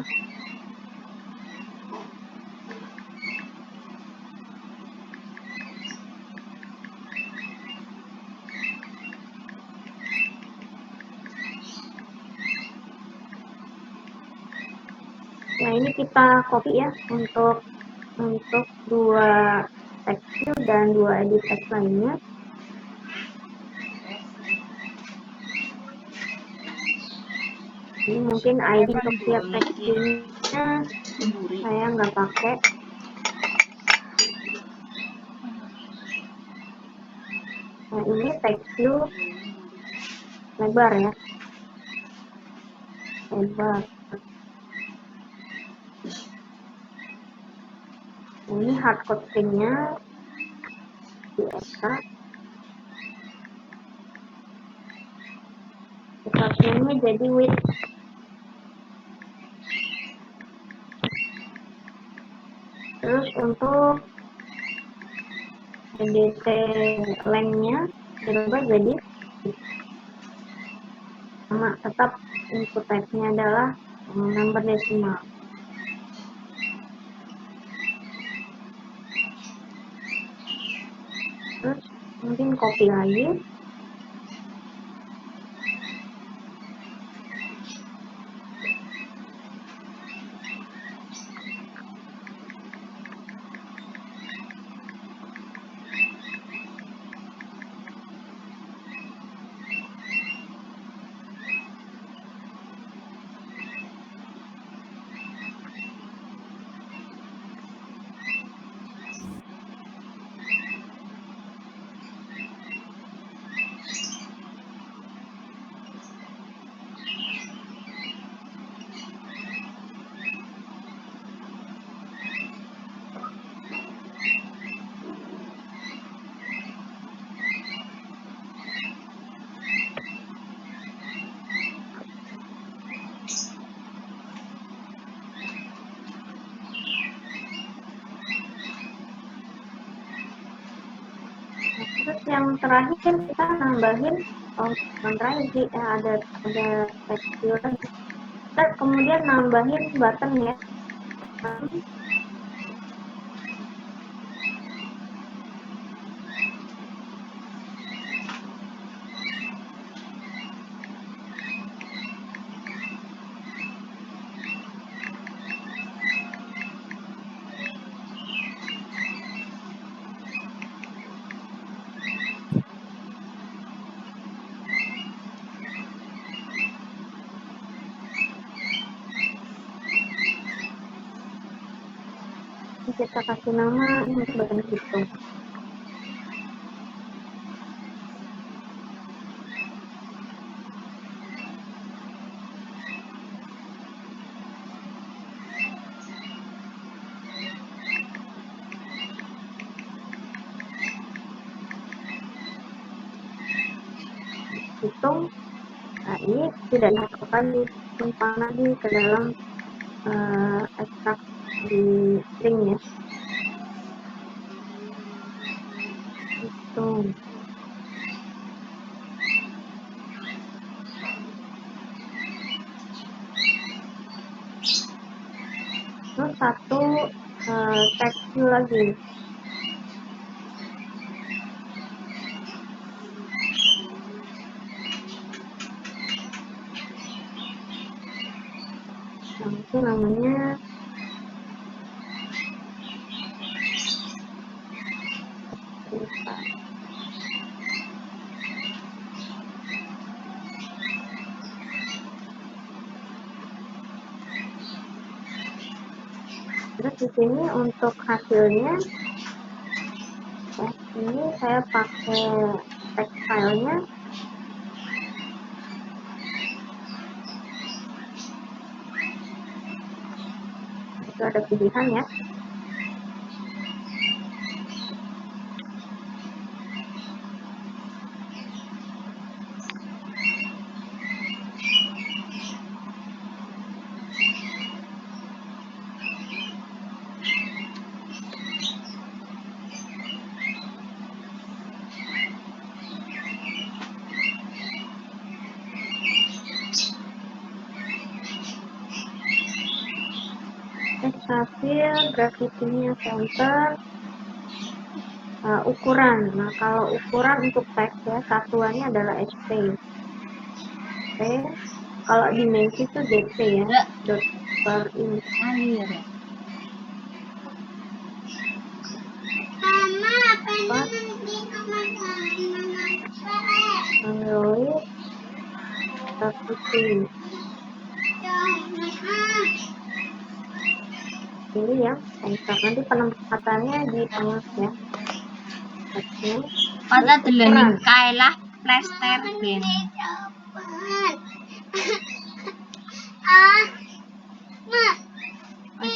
Nah, ini kita copy ya untuk 2 text view dan 2 edit text lainnya. Ini mungkin ID untuk tiap text view-nya saya nggak pakai. Nah, ini text view lebar ya, lebar. Nah, ini hardcode string-nya di extract. Resource-nya jadi width. Terus untuk EDT length-nya dirubah jadi sama, tetap input type-nya adalah number decimal. Terus mungkin copy lagi. Terus yang terakhir kita nambahin bukan terakhir sih, ada text view lagi. Kita kemudian nambahin button ya. Kita kasih nama ini untuk button hitung. hitung. Nah, ini tidak akan disimpan lagi ke dalam ekstrak di string ya. Hitung. Terus satu text view lagi. Yang itu namanya terus di sini untuk hasilnya ya, ini saya pakai text filenya itu ada pilihan ya. Sambil gravity-nya center, ukuran. Nah, kalau ukuran untuk teks ya, satuannya adalah HP. Oke. Kalau dimensi itu dp ya, dot per inch. Alir. Mama, apa nanti sama Android gravity. Ini ya, center. Nanti penempatannya di tengah ya. Teksnya. Pada Terus telening ukuran. kailah plester bin. Ah, ma, ma,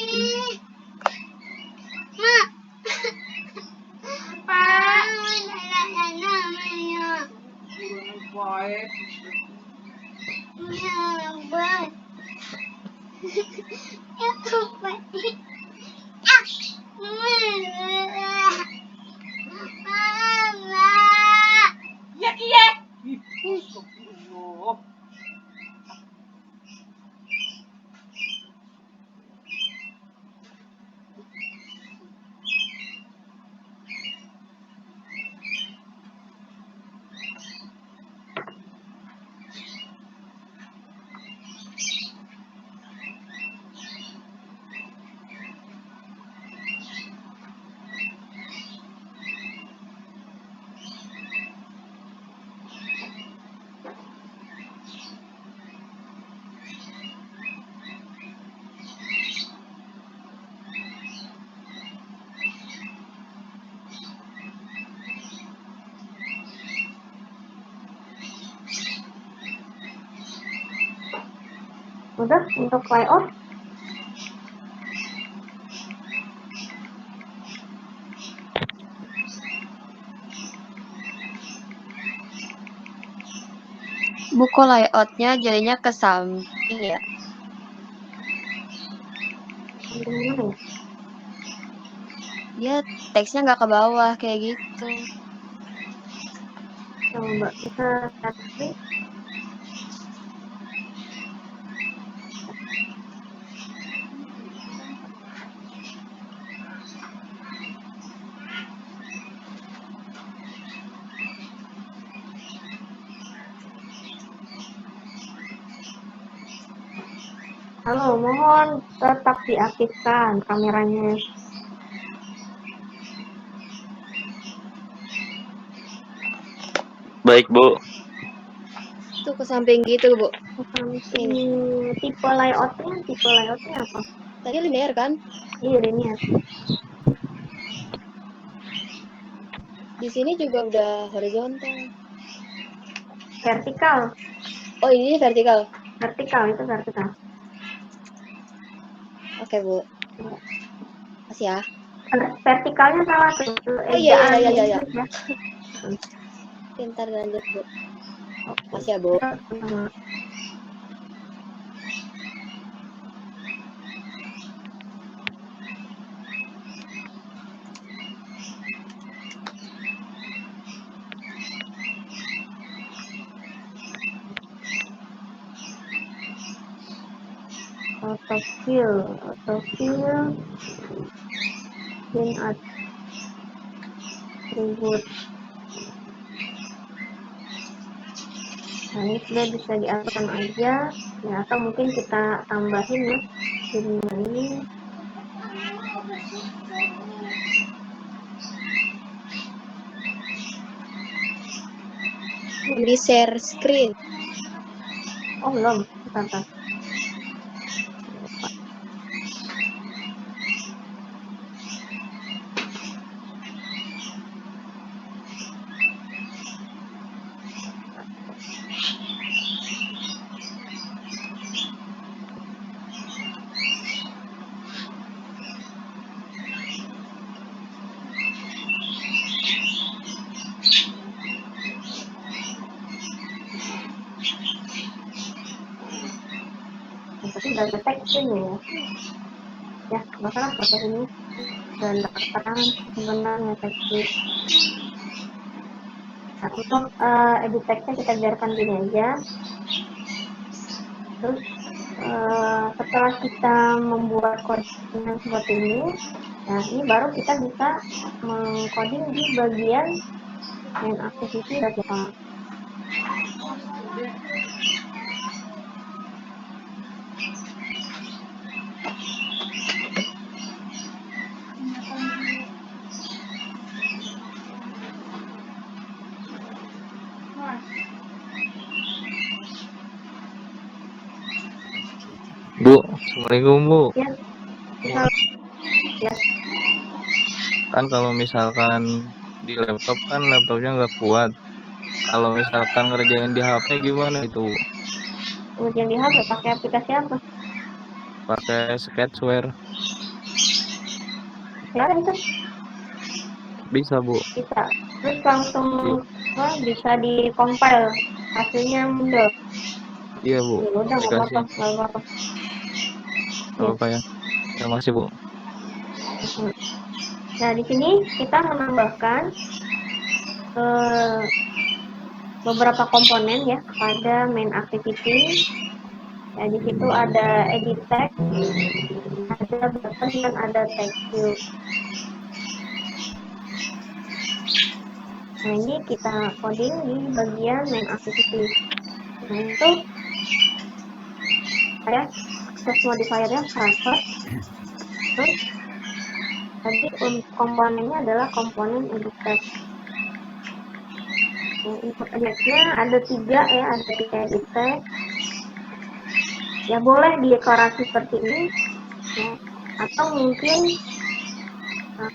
Udah untuk layout. Buku layoutnya jadinya ke samping ya. Gimana ya? Dia teksnya nggak ke bawah kayak gitu. Coba kita set klik. Halo, mohon tetap diaktifkan kameranya. Baik, Bu. Tuh ke samping gitu, Bu. Samping tipe layoutnya apa? Tadi linear kan? Iya, linear. Di sini juga udah horizontal. Vertikal. Oh, ini vertikal. Vertikal itu vertikal. Oke, Bu. Makasih ya. Vertikalnya salah tuh. Oh iya. Ejaan Inggris ya. Pintar lanjut, Bu. Makasih ya, Bu. Sama-sama. Autofill in attribute. Nah, ini sudah bisa diaturkan aja ya, atau mungkin kita tambahin ya ini. Di share screen. Oh belum, bentar. Tapi udah detection ya masalah proses ini dan keterangan sebenarnya tekstil. Nah, untuk edit text-nya kita biarkan gini aja. Terus setelah kita membuat coding seperti ini, nah ini baru kita bisa mengcoding di bagian main activity dari Jepang. Bu, Assalamualaikum Bu. Ya, ya. Kan kalau misalkan di laptop kan laptopnya nggak kuat. Kalau misalkan ngerjain di HP gimana itu? Kemudian di HP pakai aplikasi apa? Pakai Sketchware. Ya itu Bisa Bu. bisa. Terus langsung Iya, bisa di compile hasilnya muncul. iya Bu. Ya udah nggak Dikasih. apa-apa. Apa ya? Terima kasih Bu. Nah di sini kita menambahkan beberapa komponen ya pada main activity. Ya di situ ada edit text, ada button dan ada text view. Nah ini kita coding di bagian main activity. Nah itu saya access modifiernya private. Terus tadi komponennya adalah komponen edit text. Nah, input editnya ada 3 ya, ada 3 edit text. Ya boleh deklarasi seperti ini ya. Atau mungkin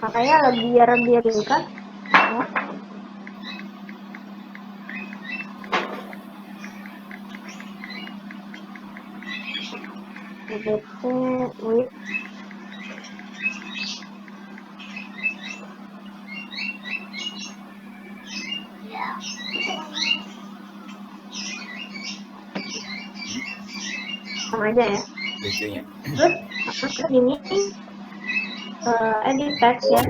katanya biar ringkas ya. EDT with sama aja ya. Terus ini edit text ya,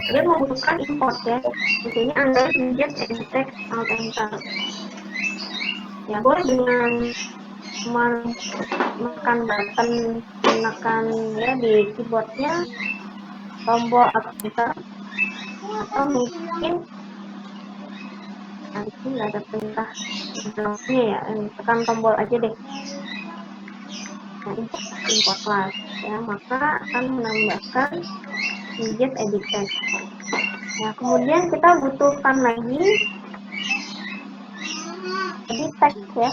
dia membutuhkan import ya. Di sini Anda ingin edit text alt enter. Ya boleh dengan menekan button, menekan ya di keyboardnya tombol alt enter, atau mungkin nah, ini nggak ada perintah bloknya ya, tekan tombol aja deh. Nah import class ya, maka akan menambahkan widget edit text. Ya kemudian kita butuhkan lagi edit text ya.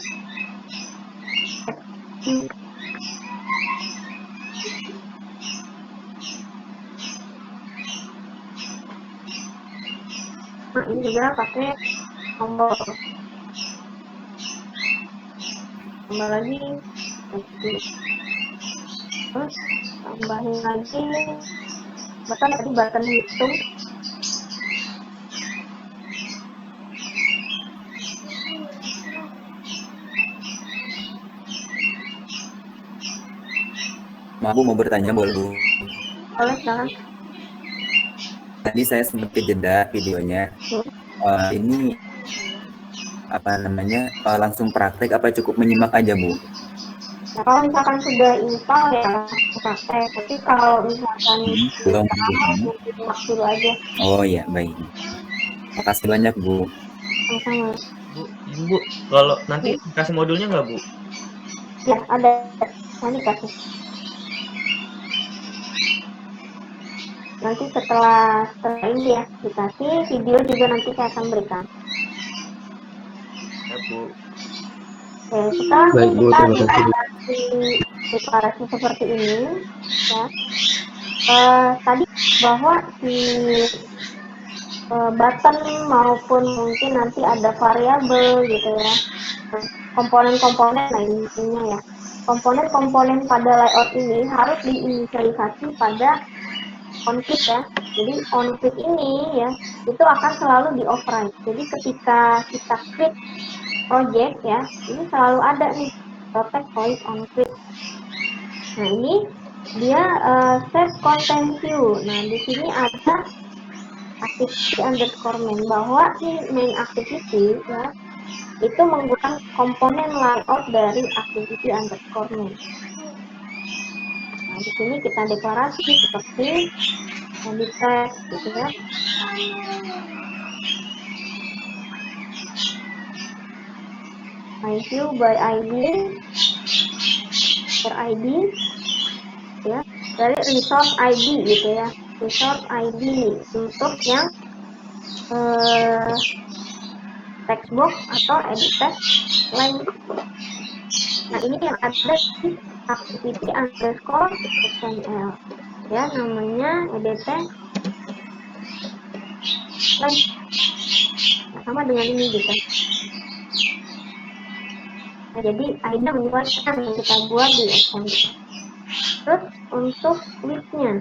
Nah ini juga pakai tombol lagi, terus tambahin lagi button tadi button hitung. Bu, mau bertanya boleh Bu? Boleh silakan. Tadi saya sempat kejeda videonya. Ini apa namanya, langsung praktek apa cukup menyimak aja Bu? Nah, kalau misalkan sudah install ya praktek, tapi kalau misalkan Belum. mungkin waktu dulu aja Oh ya, baik. Makasih banyak Bu. sama-sama. Bu, ini Bu, kalau nanti kasih modulnya nggak Bu? Ya ada, nanti kasih. Nanti setelah ini ya dikasih video juga nanti saya akan berikan. Ya Bu. Oke, setelah Baik, Bu, kita terima kasih. deklarasi seperti ini, ya tadi bahwa si button maupun mungkin nanti ada variabel gitu ya, komponen-komponen lainnya ya. Komponen-komponen pada layout ini harus diinisialisasi pada onClick ya. Jadi onClick ini ya itu akan selalu di override. Jadi ketika kita klik project ya, ini selalu ada nih protect void onClick. Nah ini dia set content view. Nah di sini ada activity underscore main, bahwa si main activity ya itu menggunakan komponen layout dari activity underscore main. Nah di sini kita deklarasi seperti edit text gitu ya. My view by ID per ID ya, dari resource ID gitu ya, resource ID untuk yang text box atau edit text lain. Nah ini yang ada di activity underscore XML ya, namanya edit text lain. Nah, sama dengan ini gitu. Nah, jadi item buatkan yang kita buat di XML. Terus untuk width-nya,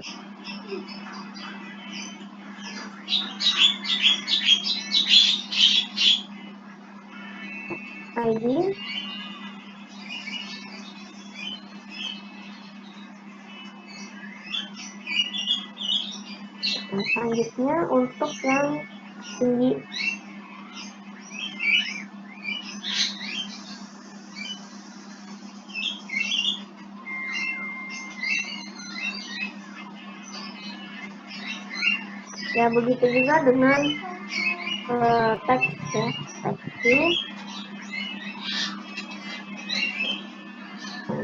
ID nah, selanjutnya untuk yang tinggi ya, begitu juga dengan teks ya, teks ini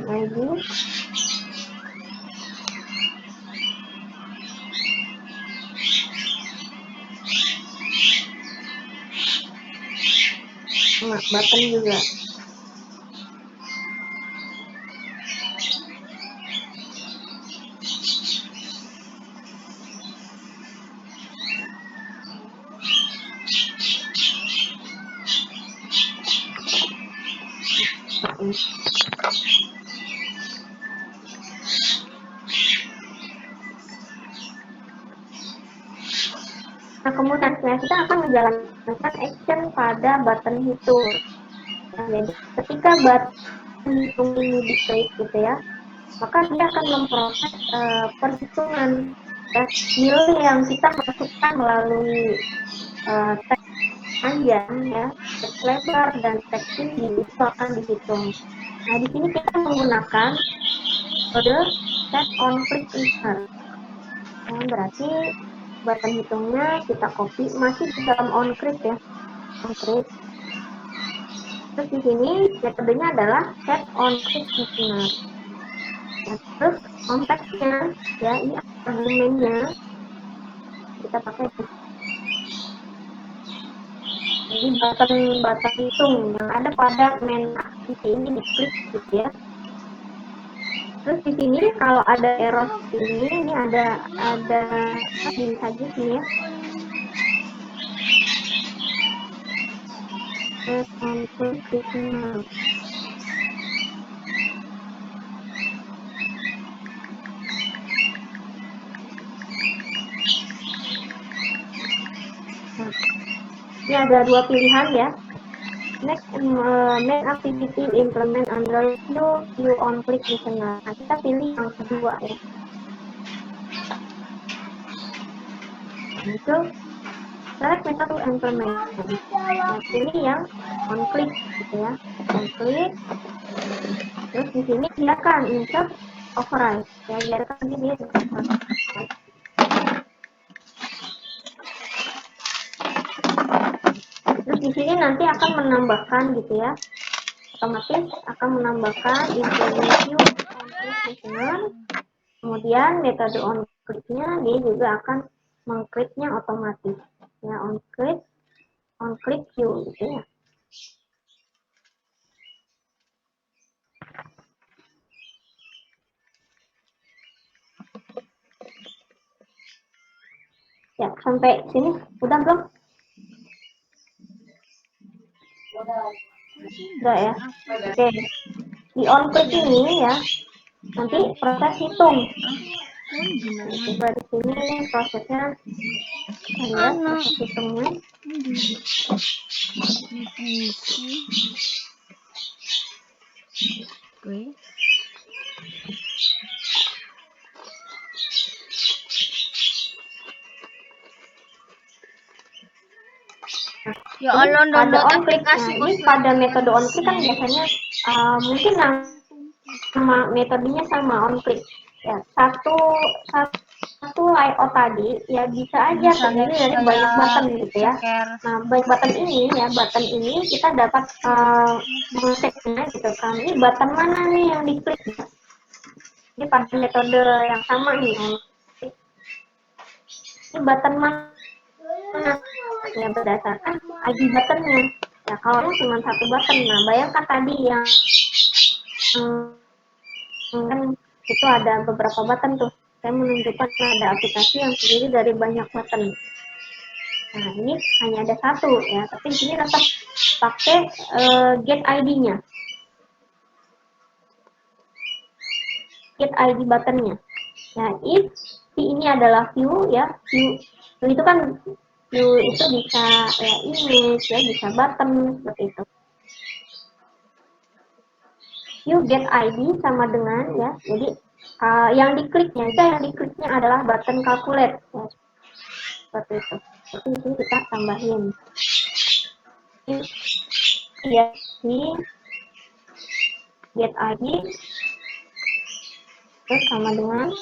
ID sama button juga. Nah, kemudian kita akan menjalankan action pada button hitung. Nah, jadi ketika button hitung ini diklik gitu ya, maka dia akan memproses perhitungan ya, nilai yang kita masukkan melalui teks panjang ya, teks lebar dan teks tinggi itu akan dihitung. Nah, di sini kita menggunakan kode set on click insert. Nah, berarti button hitungnya kita copy masih di dalam onClick ya, onClick. Terus di sini metodenya adalah set onClick listener. Nah, terus konteksnya ya, ini argumennya kita pakai. Jadi button hitung yang ada pada main activity ini diklik gitu ya. Terus di sini kalau ada error ini ada ini saja sini ya. Set on click listener. Nah, ini ada dua pilihan ya. Next, main activity implement under view on click listener. Nah, kita pilih yang kedua ya. Itu select method to implement. Nah, pilih yang on click gitu ya. On click. Terus di sini biarkan insert override. Ya, biarkan dia override. Terus di sini nanti akan menambahkan gitu ya. Otomatis akan menambahkan implement view on click listener. Kemudian metode on click-nya dia juga akan mengkliknya otomatis. Ya, on click view gitu ya. Ya, sampai sini udah belum? Udah ya. Oke. Di on click ini ya, nanti proses hitung. Coba di sini prosesnya, lihat proses hitungnya. Ya Allah, Pada download on click, aplikasi nah, ini pada metode on click kan biasanya mungkin nama metodenya sama on click. Ya, satu layout tadi ya bisa aja terdiri dari banyak button gitu ya. Nah, banyak button ini ya, button ini kita dapat mengeceknya gitu kan. Ini button mana nih yang diklik? Ini pada metode yang sama nih. Ini button mana? Ya, berdasarkan ID buttonnya. Ya, kalau cuma satu button, nah bayangkan tadi yang kan itu ada beberapa button tuh. Saya menunjukkan ada aplikasi yang terdiri dari banyak button. Nah, ini hanya ada satu ya, tapi di sini tetap pakai get ID-nya. Get ID buttonnya. Nah, if ini adalah view ya, view itu kan view itu bisa ya image ya, bisa button seperti itu. View get ID sama dengan ya, jadi yang dikliknya adalah button calculate ya, seperti itu. Jadi di sini kita tambahin ya di get ID terus sama dengan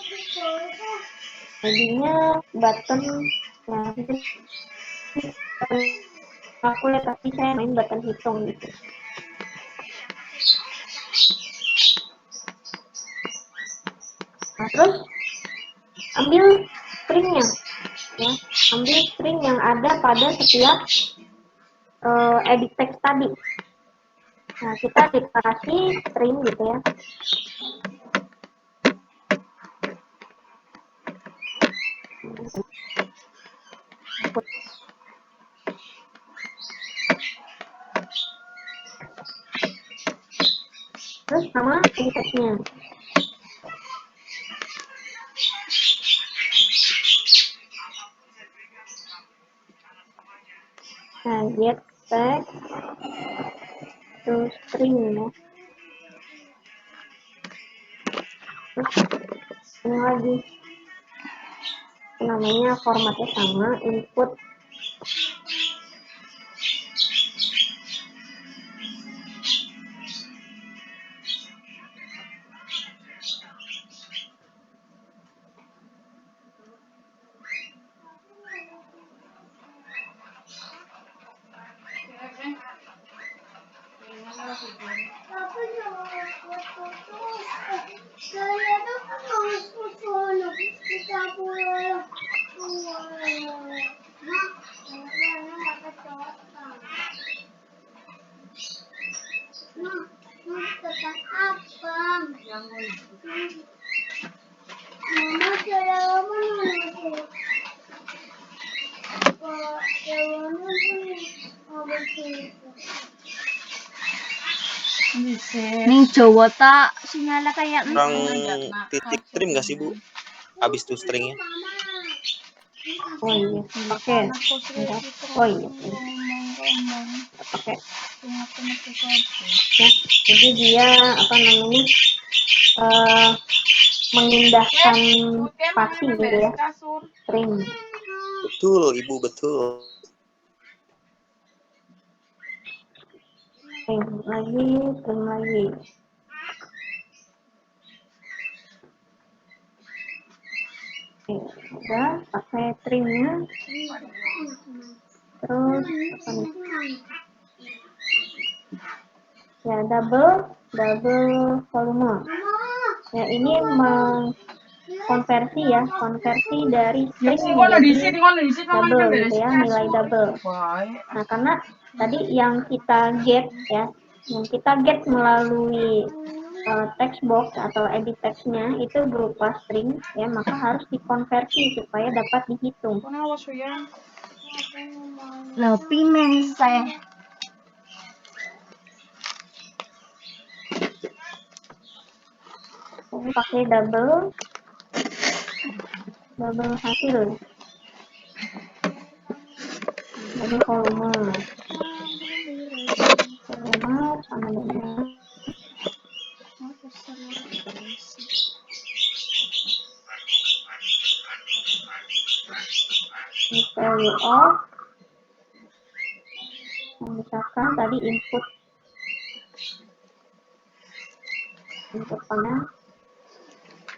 ID-nya button ya, calculate, tapi saya main button hitung gitu. Nah, terus ambil stringnya ya, ambil string yang ada pada setiap edit text tadi. Nah, kita deklarasi string gitu ya. Terus sama edit text-nya. Nah, get text to string ya. Terus ini lagi namanya formatnya sama, input Ning Jawa tak sinyalnya kayak Kurang titik trim nggak sih Bu? Habis tuh stringnya. oh iya, oke. Oh iya, oke. Ya, jadi dia apa namanya mengindahkan spasi gitu ya, string. Betul, Ibu, betul. String lagi, string lagi. Oke, udah pakai stringnya. Terus apa nih? Ya, double volume. Ya, ini konversi dari string menjadi double gitu ya, nilai double. Nah, karena tadi yang kita get melalui text box atau edit text-nya itu berupa string ya, maka harus dikonversi supaya dapat dihitung. Lebih saya. Ini pakai double hasil, double volume sama dengan value of, misalkan tadi inputnya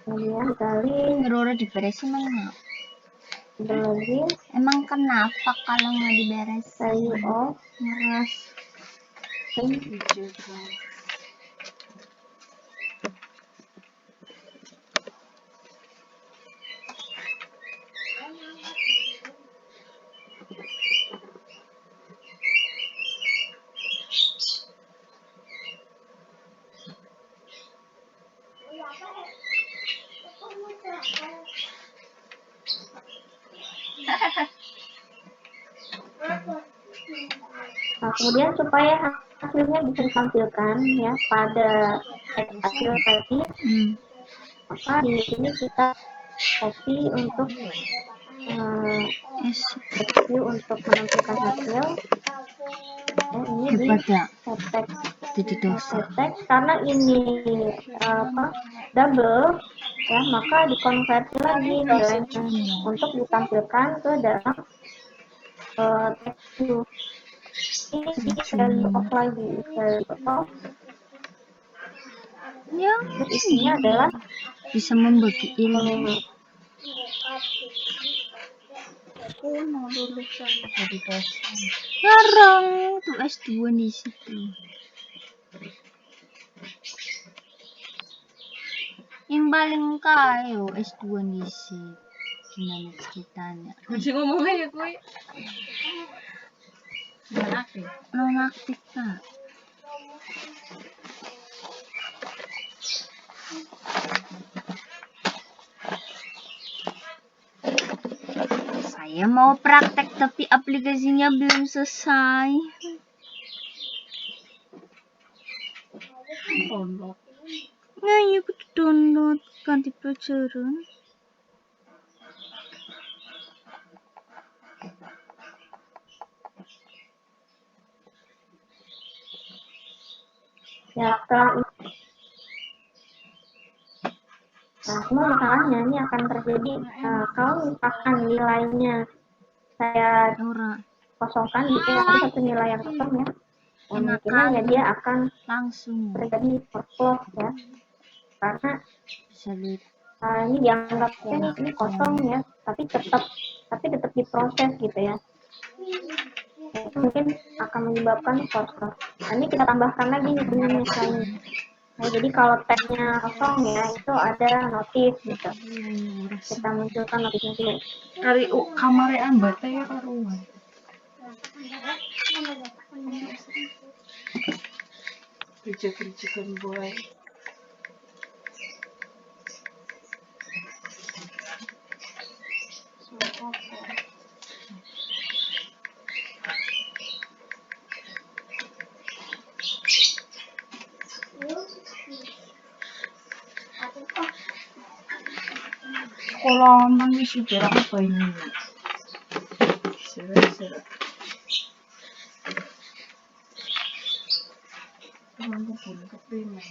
kemudian dikali Roro diberesin mana? lagi Emang kenapa kalau nggak diberesin? value of Ngeres. string. Nah, kemudian supaya hasilnya bisa ditampilkan ya pada hasil tadi, maka di sini kita copy untuk menampilkan hasil. Ya, ini di set text karena ini double ya, maka dikonversi lagi nilainya untuk ditampilkan ke dalam text view. Ini di value of lagi, value of, Ya, terus isinya adalah bisa membagi ilmu. Larang tuh S2 di situ. Yang paling kaya S2 di situ. Gimana ceritanya? Masih ngomong aja gue. Nonaktif Kak. Saya mau praktek tapi aplikasinya belum selesai. Nah, yuk download ganti pelajaran. ya setelah ini. Nah, semua masalahnya ini akan terjadi kalau misalkan nilainya saya kosongkan, gitu ya, ada satu nilai yang kosong ya, kemungkinan ya dia akan langsung terjadi overflow ya, karena ini dianggapnya ini kosong ya, tapi tetap diproses gitu ya. Itu mungkin akan menyebabkan overflow. Nah, ini kita tambahkan lagi nih bunyinya selain. Nah, jadi kalau tagnya kosong ya, itu ada notif gitu. Kita munculkan notifnya dulu. Kari kamarean bate ya karuan. Kerja-kerjakan boy. Kalau nangis itu apa ini? Seru-seru. Lampu pun keprimen.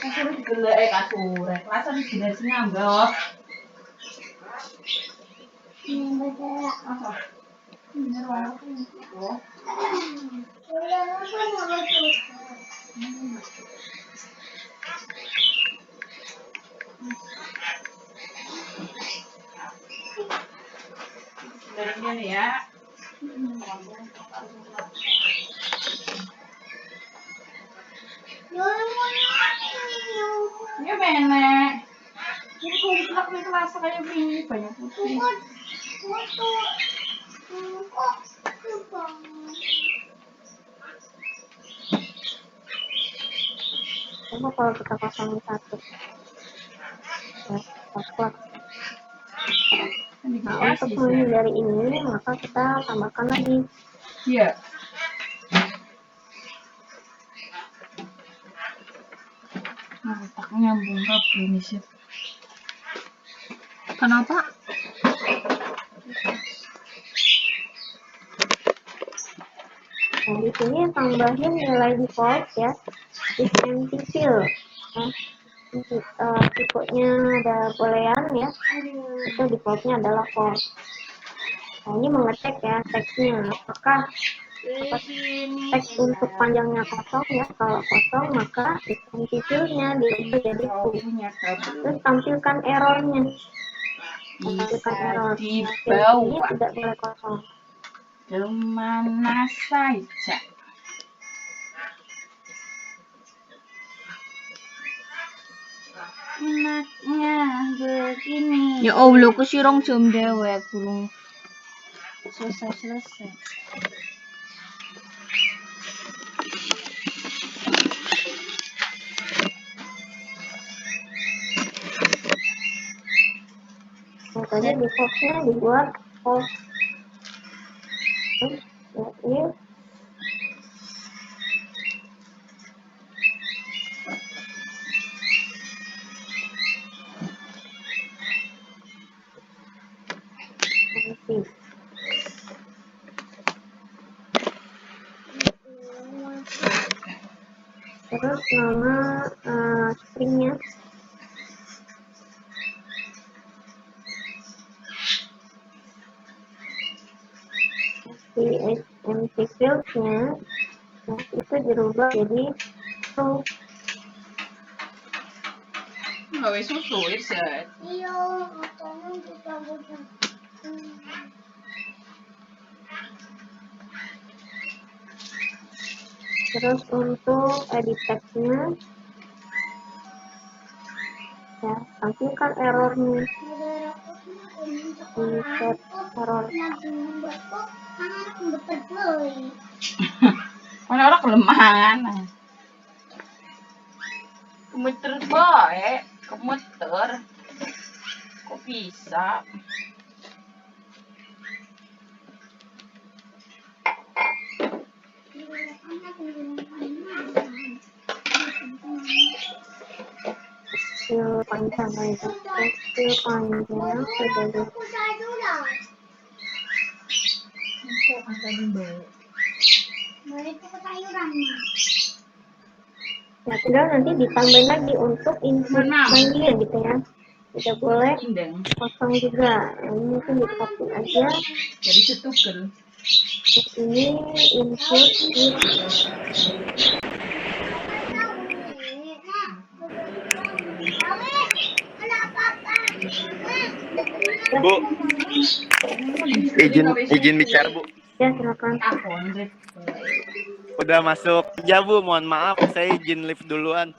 Kasur digelek kasur. Kelasane dina sing ngambek. Dari sini ya. Ya menek. Ini kumplak nih kelas kayak gini banyak putih. Coba kalau kita kosongin satu, ya, pas. Nah, untuk menghindari ini, maka kita tambahkan lagi. Iya. Nah, tak nyambung kabel ini sih. Kenapa? Nah, di sini tambahin nilai default ya, is empty fill. Nah, tipenya ada boolean ya, itu defaultnya adalah false. Nah, ini mengecek ya teksnya, apakah teks untuk panjangnya kosong ya. Kalau kosong maka is empty fill-nya diubah jadi true. Terus tampilkan errornya. Tampilkan error. Di Nah, field ini bawah. tidak boleh kosong. Kemana saja. Enaknya begini. Ya Allah, ku sirong jam dewek burung selesai. Makanya default-nya dibuat false. Terus, ya, ini empty. Terus nama stringnya si empty field-nya, nah, itu dirubah jadi true. Gawe susu Irsyad. Terus untuk edit text-nya, ya, tampilkan errornya. Insert error. Mana orang kelemahan. Komuter baik, komuter. Kok bisa? Skill panjang aja. Skill panjang sudah di ya, tinggal nanti ditambahin lagi untuk input panggilan gitu ya. Tidak boleh Indeng. kosong juga. Nah, ini mungkin di-copy aja. Jadi setugel. Terus ini input with Bu, izin bicara Bu. ya, silakan. Udah masuk kerja Bu, mohon maaf saya izin live duluan.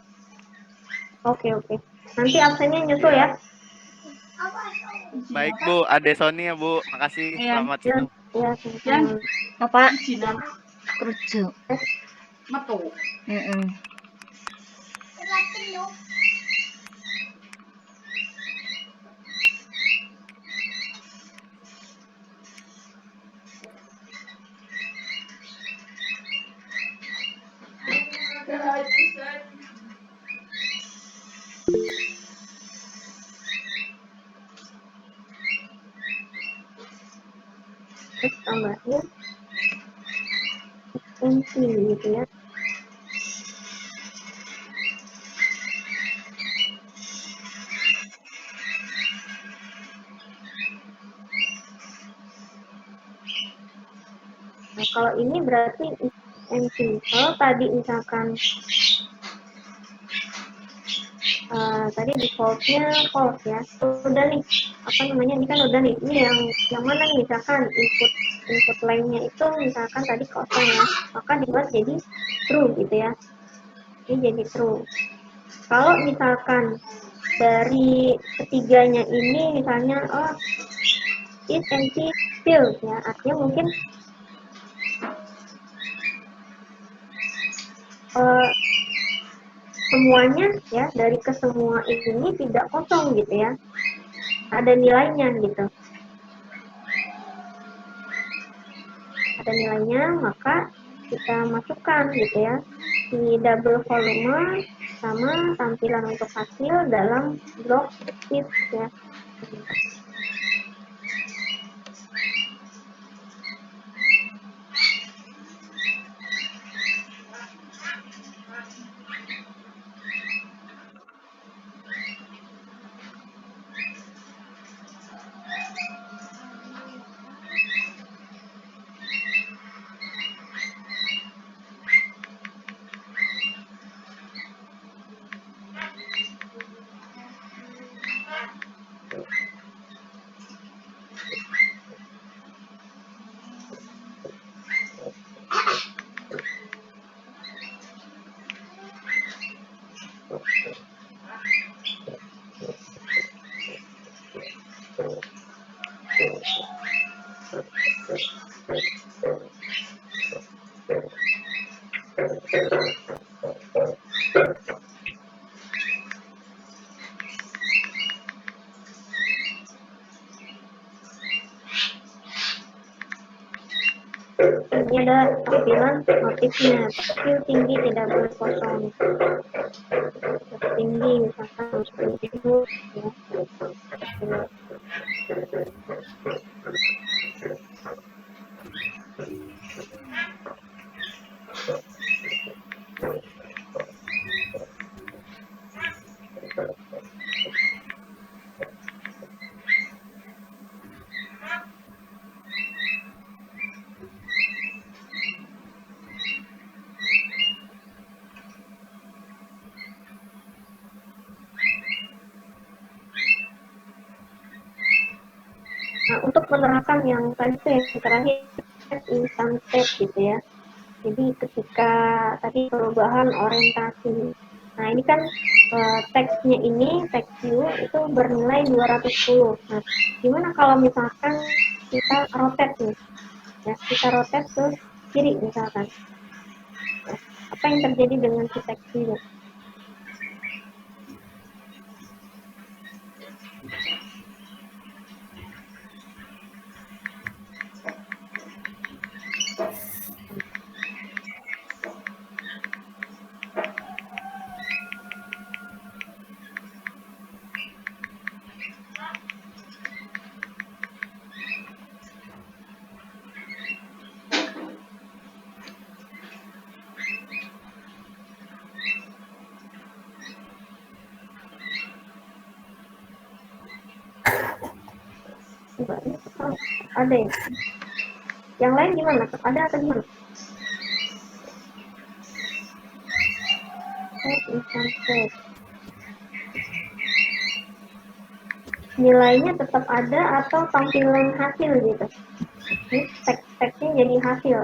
Oke. Nanti absennya nyusul ya. Baik Bu, Ade Sony ya Bu, makasih. Iya. Selamat Ya, siang. ya, sama-sama. Bapak Cina. kerja. metu. Terus tambahin extensi gitu ya. Nah, kalau ini berarti extensi. Kalau tadi misalkan tadi defaultnya false ya, udah nih, apa namanya, ini kan udah nih, ini yang mana nih, misalkan input lainnya itu misalkan tadi kosong ya, maka dibuat jadi true gitu ya, ini jadi true. Kalau misalkan dari ketiganya ini misalnya is empty field ya, artinya mungkin semuanya ya, dari kesemua ini tidak kosong gitu ya, ada nilainya gitu, ada nilainya, maka kita masukkan gitu ya si double volume sama tampilan untuk hasil dalam blok if ya. Ini ada tampilan notifnya, skill tinggi tidak boleh kosong, tinggi misalkan 10.000 ya. Nah, untuk menerapkan yang tadi itu yang terakhir instant tab gitu ya. Jadi ketika tadi perubahan orientasi, nah ini kan teksnya ini, teks view itu bernilai 210. Nah, gimana kalau misalkan kita rotate nih, ya kita rotate ke kiri misalkan, nah, apa yang terjadi dengan si teks view? Ada ya? Yang lain gimana? Ada atau gimana? Nilainya tetap ada atau tampilan hasil gitu? Ini teksnya jadi hasil.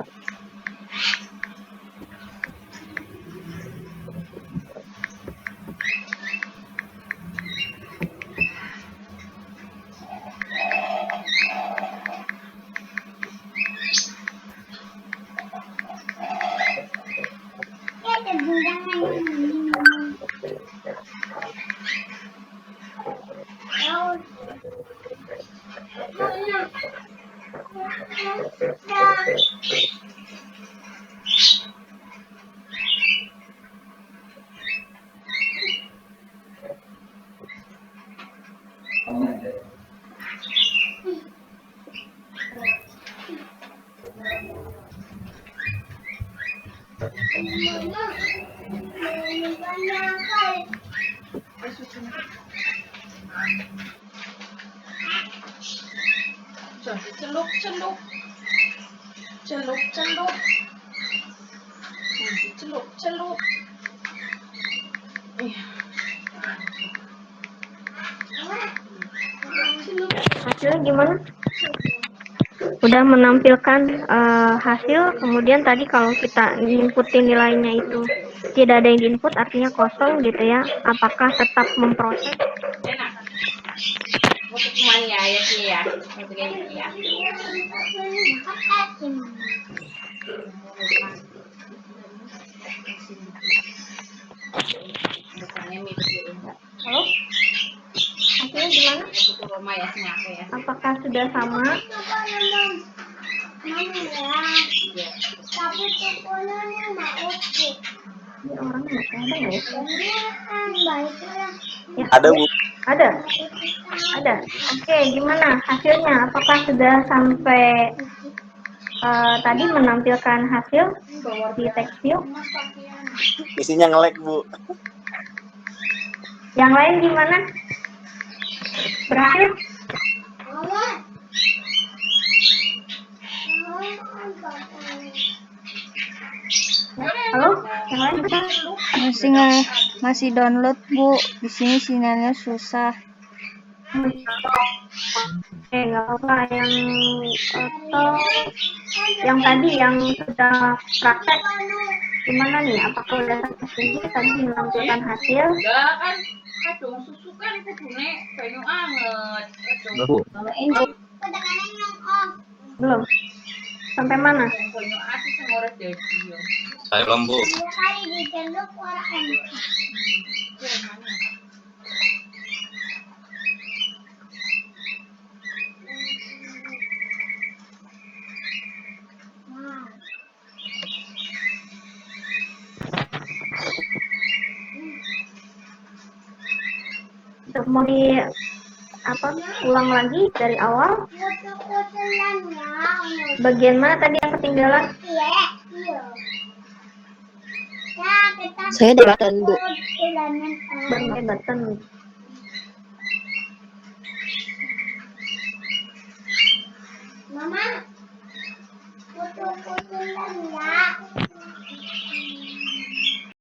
Celuk, celuk. Celuk, celuk. Celuk, celuk. Hasilnya gimana? Udah menampilkan hasil, kemudian tadi kalau kita inputin nilainya itu tidak ada yang diinput, artinya kosong gitu ya. Apakah tetap memproses? Enak. Mau kemana ya sih ya? Mau kayak gitu ya. Halo? Hasilnya gimana? Itu rumah ya sini aku ya. Apakah sudah sama? Ini orangnya ada nggak ya? Ya, Ada, Bu. ada. Ada. Oke, gimana hasilnya? Apakah sudah sampai tadi menampilkan hasil di text view? Isinya nge-lag, Bu. Yang lain gimana? Berhasil? Halo? Yang lain berhasil? Masih download, Bu. Di sini sinyalnya susah. Oke, nggak apa-apa. Yang tadi yang sudah praktek gimana nih? Apakah udah sampai sini tadi menampilkan hasil? Enggak kan kacung susu kan kudune banyu anget. Enggak, Bu. Belum. Sampai mana? Banyu asin sing ora dadi yo. Saya belum, Bu. Mau di ulang lagi dari awal? Bagian mana tadi yang ketinggalan? Saya di button, Bu. Baru button.